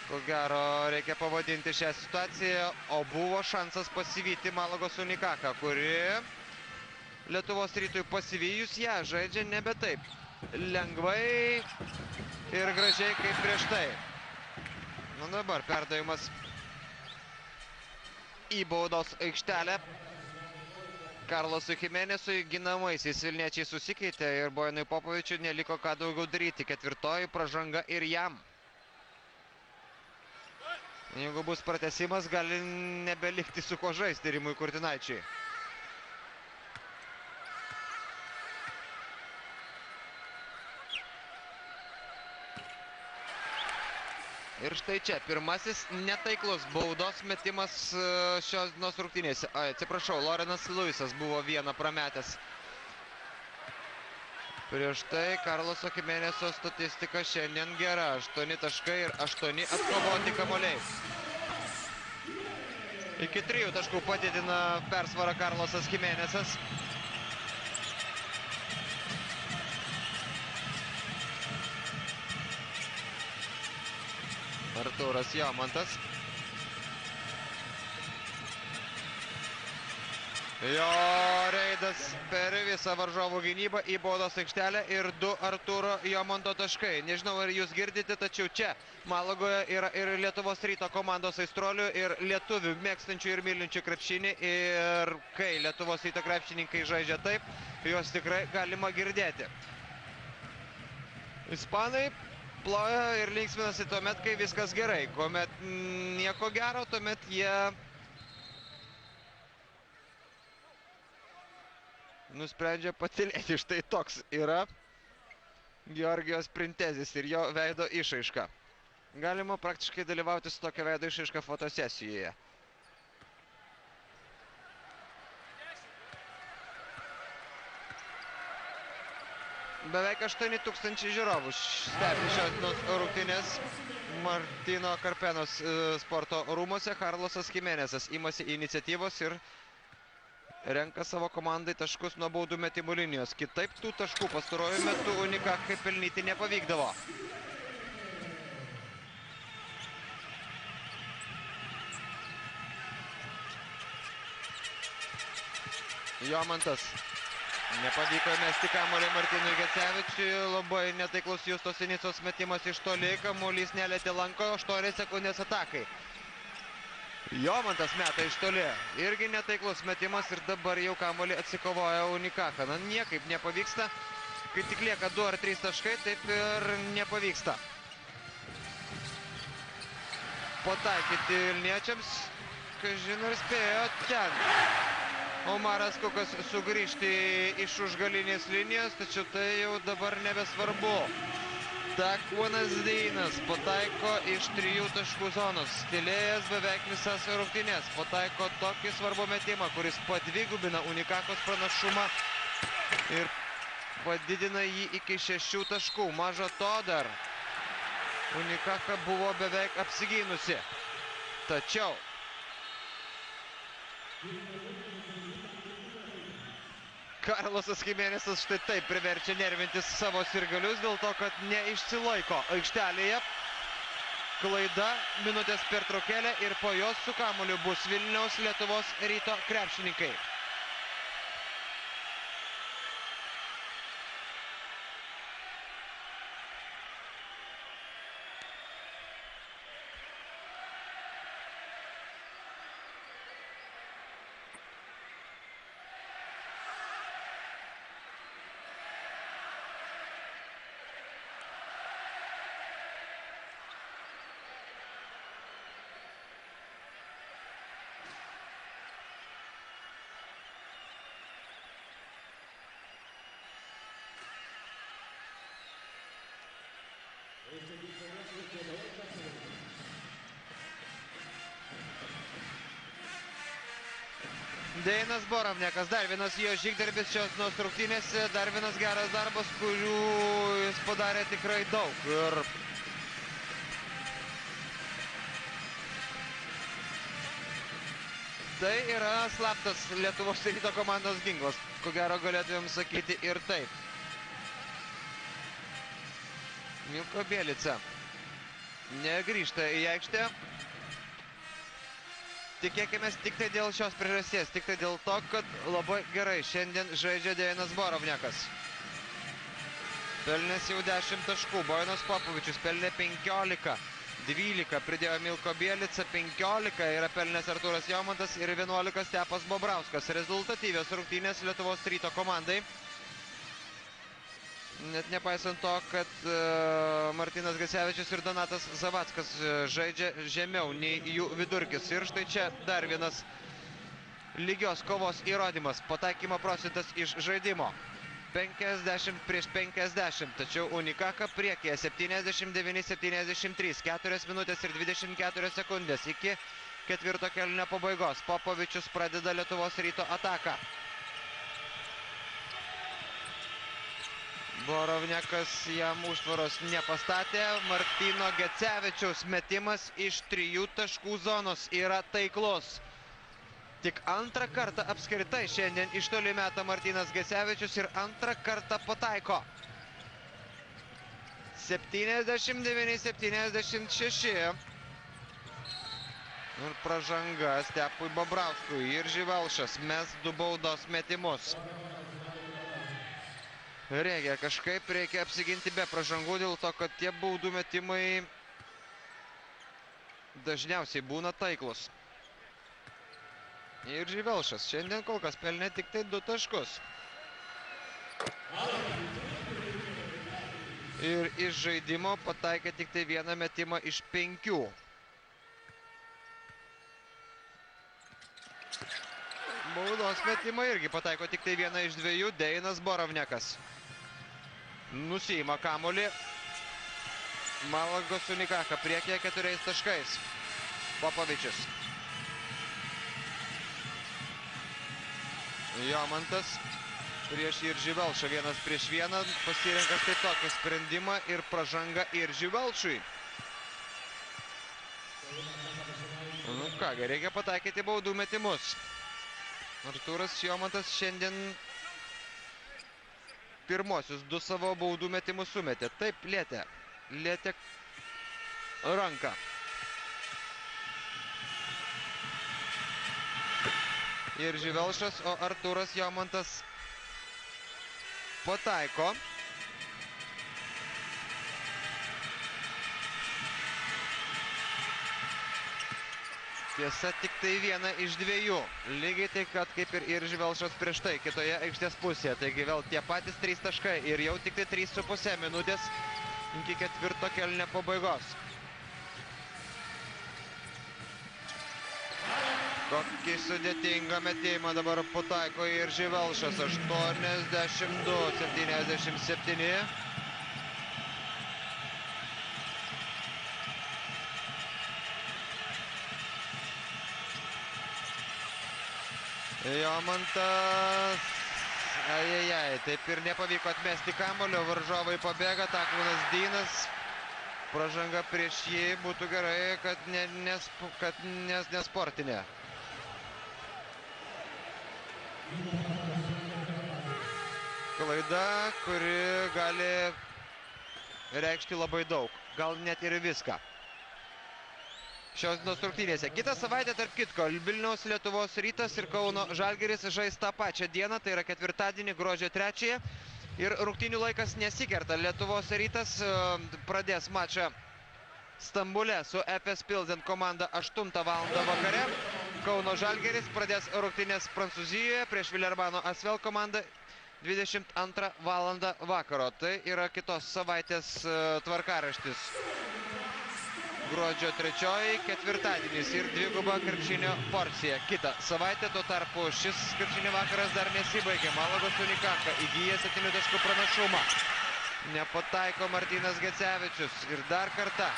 Ko gero reikia pavadinti šią situaciją, o buvo šansas pasivyti Malagos Unikaką, kuri Lietuvos Rytui pasivijus ją žaidžia nebe taip lengvai ir gražiai kaip prieš tai. Na dabar perdavimas į baudos aikštelę. Karlosui Jimenezui ginamaisiais Vilniečiai susikeitė ir Bojanui Popovičiui neliko ką daugiau daryti. 4. pražanga ir jam. Jeigu bus pratęsimas, gali nebelikti su ko žaisti Rimui Kurtinaičiui. Ir štai čia pirmasis netaiklus baudos metimas šios dienos rungtynėse. Atsiprašau, Lorenas Luisas buvo vieną prametęs. Prieš tai Karloso Chimeneso statistika šiandien gera. 8 taškai ir 8 atkovoti kamuoliai. Iki 3 taškų padidina persvarą Karlosas Chimenesas. Artūras Jomantas. Jo reidas per visą varžovų gynybą į baudos aikštelę ir 2 Artūro Jomanto taškai. Nežinau, ar jūs girdite, tačiau čia Malagoje yra ir Lietuvos Ryto komandos aistruolių ir lietuvių mėgstančių ir mylinčių krepšinį. Ir kai Lietuvos Ryto krepšininkai žaidžia taip, juos tikrai galima girdėti. Ispanai ploja ir linksminasi tuomet, kai viskas gerai. Kuomet nieko gero, tuomet jie nusprendžia patylėti. Štai toks yra Georgijos Printezis ir jo veido išraiška. Galima praktiškai dalyvauti su tokia veido išraiška fotosesijoje. Beveik 8000 žiūrovų stebi šios rungtynės Martino Karpenos sporto rūmose. Karlosas Chimenesas imasi iniciatyvos ir renka savo komandai taškus nuo baudų metimų linijos. Kitaip tų taškų pastaruoju metu Unikakai pelnyti nepavykdavo. Jomantas. Nepavyko mesti kamuolį Martynui Gecevičiui. Labai netaiklus Justo Sinicos metimas iš toli. Kamuolys nelietė lanko. 8 sekundės atakai. Jomantas meta iš toli. Irgi netaiklus metimas ir dabar jau kamuolį atsikovoja Unikaka. Na, niekaip nepavyksta. Kai tik lieka 2 ar 3 taškai, taip ir nepavyksta pataikyti vilniečiams. Kažin ar spėjo ten Omaras Kukas sugrįžti iš užgalinės linijos, tačiau tai jau dabar nebesvarbu. Takuonas Deinas pataiko iš 3 taškų zonos. Stylėjęs beveik visas rungtynės. Pataiko tokį svarbų metimą, kuris padvigubina Unikakos pranašumą ir padidina jį iki 6 taškų. Maža to dar Unikaka buvo beveik apsigynusi. Tačiau Karlosas Chimenesas štai taip priverčia nervintis savo sirgalius dėl to, kad neišsilaiko aikštelėje. Klaida, minutės pertraukėlė ir po jos su kamuoliu bus Vilniaus Lietuvos Ryto krepšininkai. Deinas Borovnekas, dar vienas jo žygdarbis šios rungtynėse, dar vienas geras darbas, kurių jis padarė tikrai daug. Ir tai yra slaptas Lietuvos Ryto komandos ginklas, ko gero galėtumėm sakyti ir taip. Milko Bielica negrįžta į aikštę. Tikėkime tik tai dėl šios priežasties, tik tai dėl to, kad labai gerai šiandien žaidžia Deinas Borovnekas. Pelnęs jau 10 taškų, Bojanas Popovičius pelnė 15, 12 pridėjo Milko Bielica, 15 yra pelnęs Artūras Jomantas ir 11 Stepas Bobrauskas. Rezultatyvios rungtynės Lietuvos Ryto komandai. Net nepaisant to, kad Martynas Gecevičius ir Donatas Zavackas žaidžia žemiau nei jų vidurkis. Ir štai čia dar vienas lygios kovos įrodymas. Pataikymo procentas iš žaidimo. 50-50, tačiau Unikaka priekyje 79-73, 4 minutės ir 24 sekundės iki ketvirto kėlinio pabaigos. Popovičius pradeda Lietuvos Ryto ataką. Borovniakas jam užtvaros nepastatė. Martyno Gecevičiaus metimas iš 3 taškų zonos yra taiklus. Tik antrą kartą apskritai šiandien iš toli meta Martynas Gecevičius ir antrą kartą pataiko. 79-76. Ir pražanga Stepui Bobrauskui ir Živelšas mes 2 baudos metimus. Reikia apsiginti be pražangų, dėl to, kad tie baudų metimai dažniausiai būna taiklus. Ir Živelšas šiandien kol kas pelnė tik tai 2 taškus. Ir iš žaidimo pataikė tik tai 1 metimą iš 5. Baudos metimą irgi pataiko tik tai 1 iš 2. Deinas Borovniakas nusiima kamuolį. Malagos Unikaka priekyje 4 taškais. Popovičius. Jomantas prieš Iržį Velšą, 1-1, pasirenka štai tokį sprendimą ir pražanga Iržį Velšui. Nu kągi, reikia pataikyti baudų metimus. Artūras Jomantas šiandien pirmosius 2 savo baudų metimus sumetė. Taip, lietė ranką. Iržį Velšas, o Artūras Jomantas pataiko. Tiesa, tik tai 1 iš 2. Lygiai taip pat kaip ir Iržį Velšas prieš tai, kitoje aikštės pusėje. Taigi vėl tie patys 3 taškai ir jau tik tai 3,5 minutės iki ketvirto kėlinio pabaigos. Kokį sudėtingą metimą dabar pataiko Iržį Velšas. 82-77. Jomantas. Ajajaj, taip ir nepavyko atmesti kamuolio. Varžovai pabėga, Takūnas Dynas. Pražanga prieš jį, būtų gerai, kad nesportinė. Klaida, kuri gali reikšti labai daug, gal net ir viską. Šios dienos rungtynėse. Kitą savaitę, tarp kitko, Vilniaus Lietuvos Rytas ir Kauno Žalgiris žais tą pačią dieną, tai yra ketvirtadienį, gruodžio 3. Ir rungtynių laikas nesikerta. Lietuvos Rytas pradės mačą Stambule su Efes Pilsen komanda 8 val. Vakare. Kauno Žalgiris pradės rungtynės Prancūzijoje prieš Vilerbano Asvel komandą 22 val. Vakaro. Tai yra kitos savaitės tvarkaraštis. Gruodžio 3, ketvirtadienis ir dviguba krepšinio porcija. Kitą savaitę, tuo tarpu šis krepšinio vakaras dar nesibaigė. Malagos Unikaka įgyja 7 taškų pranašumą. Nepataiko Martynas Gecevičius. Ir dar kartą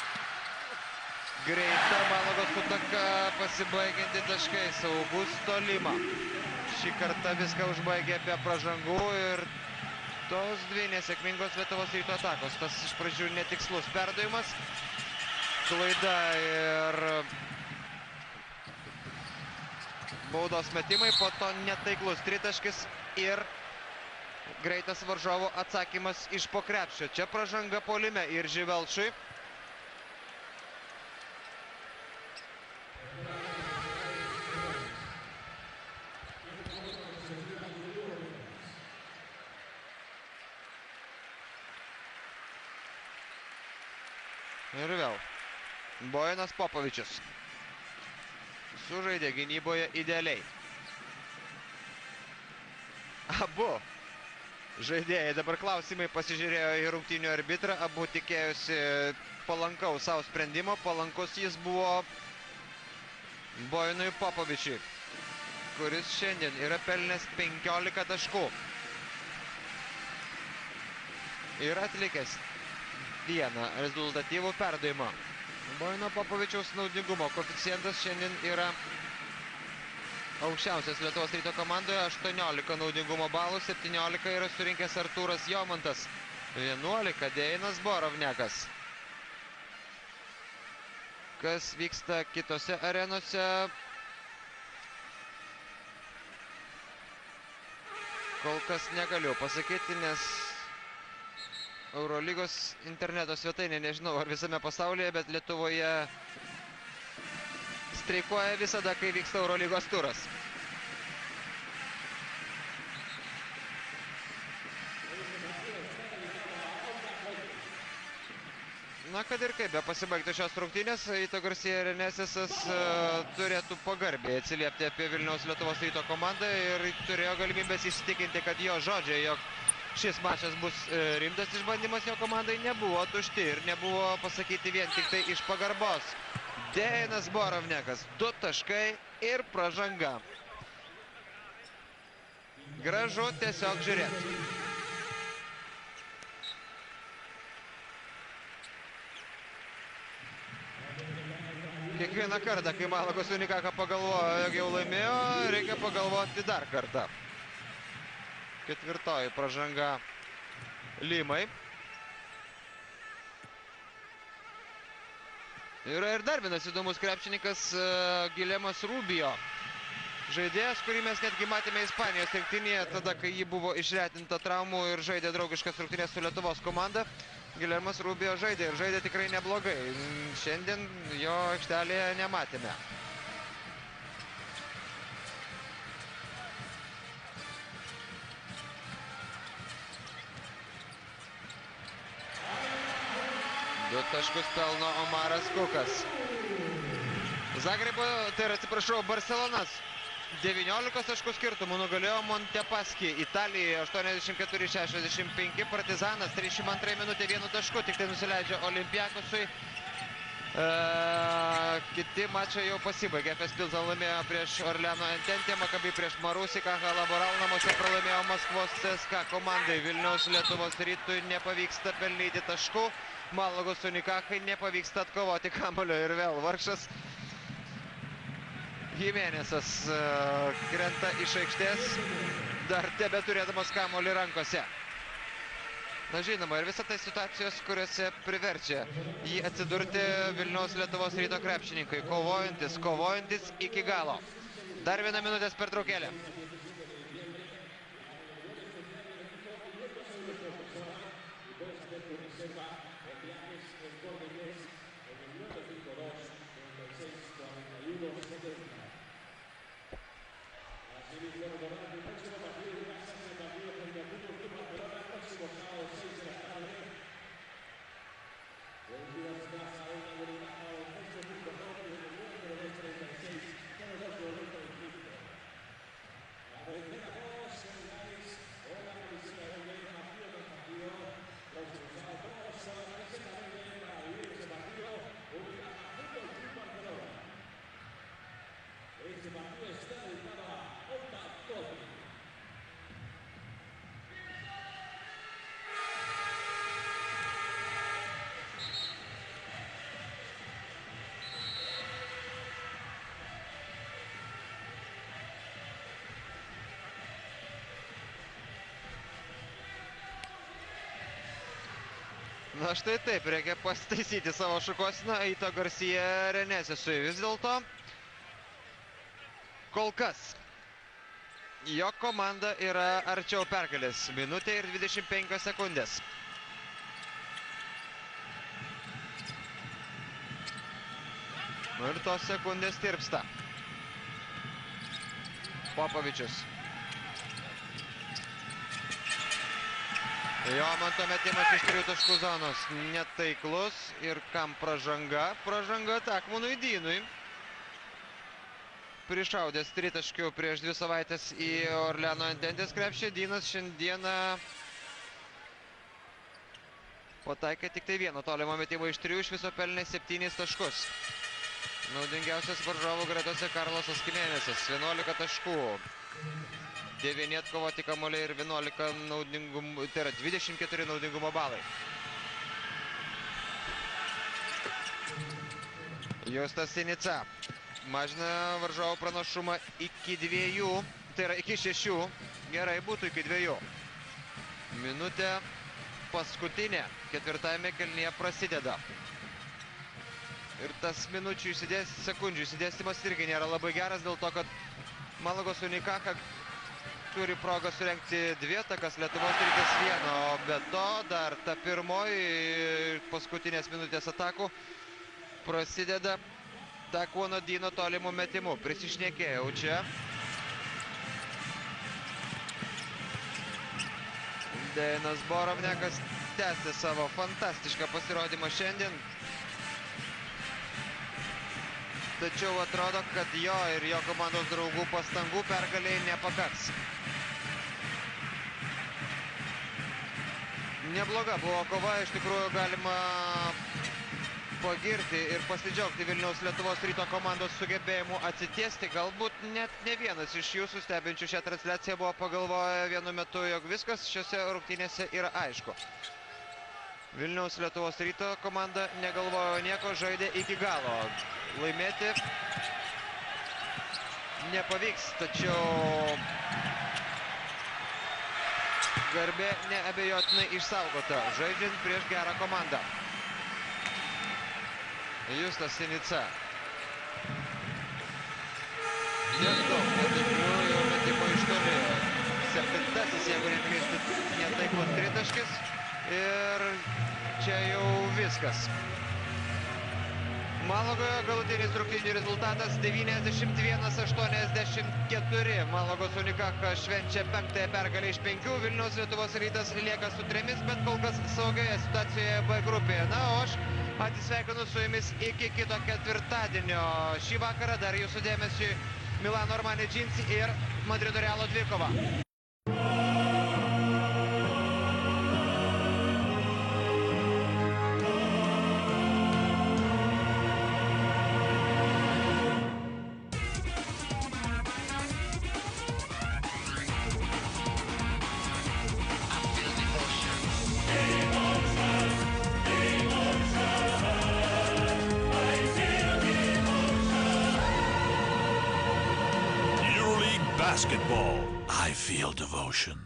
greita Malagos ataka, pasibaigianti taškais. Augusto Lima šį kartą viską užbaigė be pražangų ir tos 2 nesėkmingos Lietuvos Ryto atakos. Tas iš pradžių netikslus perdavimas. Klaida ir baudos metimai, po to netaiklus tritaškis ir greitas varžovų atsakymas iš po krepšio. Čia pražanga puolime Iržį Velšui. Ir vėl Bojanas Popovičius sužaidė gynyboje idealiai. Abu žaidėjai dabar klausimai pasižiūrėjo į rungtynių arbitrą, abu tikėjosi palankaus savo sprendimo, palankus jis buvo Bojanui Popovičiui, kuris šiandien yra pelnęs 15 taškų. yra atlikęs vieną rezultatyvų perdavimą. Bojano Popovičiaus naudingumo koeficientas šiandien yra aukščiausias Lietuvos Ryto komandoje, 18 naudingumo balų, 17 yra surinkęs Artūras Jomantas, 11 Dejanas Borovnekas. Kas vyksta kitose arenose? Kol kas negaliu pasakyti, nes Eurolygos interneto svetainė, nežinau ar visame pasaulyje, bet Lietuvoje streikuoja visada, kai vyksta Eurolygos turas. Na, kad ir kaip, be pasibaigtų šios rungtynės, Ryto Garsija Renesisas turėtų pagarbiai atsiliepti apie Vilniaus Lietuvos Ryto komandą ir turėjo galimybės įsitikinti, kad jo žodžiai, jog šis mačas bus rimtas išbandymas jo komandai, nebuvo tušti ir nebuvo pasakyti vien tik tai iš pagarbos. Dejanas Borovnekas, 2 taškai ir pražanga. Gražu tiesiog žiūrėti. Kiekvieną kartą, kai Malagos Unikaka pagalvojo, jog jau laimėjo, reikia pagalvoti dar kartą. 4. pražanga Limai. Yra ir dar vienas įdomus krepšininkas, Gilemas Rubio. Žaidėjas, kurį mes netgi matėme Ispanijos rinktinėje, tada, kai jį buvo išretinta traumų ir žaidė draugiškas rungtynes su Lietuvos komanda. Gilemas Rubio žaidė ir žaidė tikrai neblogai. Šiandien jo aikštelėje nematėme. Du taškus pelno Omaras Kukas. Zagrebo, tai yra, atsiprašau, Barcelonas 19 taškų skirtumų nugalėjo Montepaschi Italijoje 84-65, Partizanas 32 minutė 1 tašku, tik tai nusileidžia Olympiakosui. Kiti mačai jau pasibaigė. FS Pilsen laimėjo prieš Orleano Ententę, Maccabi prieš Marusiką, Laboral namuose pralaimėjo Maskvos CSKA komandai. Vilniaus Lietuvos Rytui nepavyksta pelnyti taškų, Malagos Unikakai nepavyksta atkovoti kamuolio ir vėl vargšas Jimenezas krenta iš aikštės, dar tebeturėdamas kamuolį rankose. Na žinoma, ir visą tai situacijos, kuriuose priverčia jį atsidurti Vilniaus Lietuvos Ryto krepšininkai, kovojantis iki galo. Dar 1 minutės pertraukėlė. Na štai taip, reikia pasitaisyti savo šukuosiną Ryto Garsija Renesisui. Vis dėlto, kol kas, jo komanda yra arčiau pergalės. Minutė ir 25 sekundės. Ir tos sekundės tirpsta. Popovičius. Jomanto metimas iš 3 taškų zonos. Netaiklus. Ir kam pražanga? Pražanga Takmanui Dynui. Prišaudęs 3 taškių prieš 2 savaitės į Orleano Ententės krepšį. Dynas šiandieną pataikė tik tai 1 tolimo metimo iš 3, iš viso pelnė 7 taškus. Naudingiausias varžovų gretose Karlosas Jimenezas, 11 taškų. 9 atkovoti kamuoliai ir 11 naudingumo, tai yra 24 naudingumo balai. Justas Sinica mažina varžovų pranašumą iki 2, tai yra iki 6, gerai būtų iki 2. Minutė paskutinė ketvirtajame kėlinyje prasideda. Ir tas minučių sekundžių išsidėstymas irgi nėra labai geras, dėl to, kad Malagos Unikaka turi progą surengti 2 atakas, Lietuvos Rytas 1, o be to dar ta pirmoji paskutinės minutės atakų prasideda Takuono Dyno tolimų metimų. Prisišnekėjau čia. Deinas Borovnekas tęsė savo fantastišką pasirodymą šiandien. Tačiau atrodo, kad jo ir jo komandos draugų pastangų pergaliai nepakaks. Nebloga buvo kova, iš tikrųjų galima pagirti ir pasidžiaugti Vilniaus Lietuvos Ryto komandos sugebėjimu atsitiesti. Galbūt net ne vienas iš jūsų stebinčių šią transliaciją buvo pagalvoję vienu metu, jog viskas šiose rungtynėse yra aišku. Vilniaus Lietuvos Ryto komanda negalvojo nieko, žaidė iki galo. Laimėti nepavyks, tačiau garbė neabejotinai išsaugota, žaidžiant prieš gerą komandą. Justas Sinica. Tiek daug netaiklių jau metimo iš toli. 7-asis, jeigu neklystu, netaiklos tritaškis. Ir čia jau viskas. Malagoje galutinis rungtynių rezultatas 91-84. Malagos Unikaka švenčia 5-ąją pergalę iš 5. Vilniaus Lietuvos Rytas lieka su 3, bet kol kas saugioje situacijoje B grupėje. Na, o aš atsisveikinu su jumis iki kito ketvirtadienio. Šį vakarą dar jūsų dėmesiui Milano Armani Džinsi ir Madrido Realo dvikova. Basketball. I feel devotion.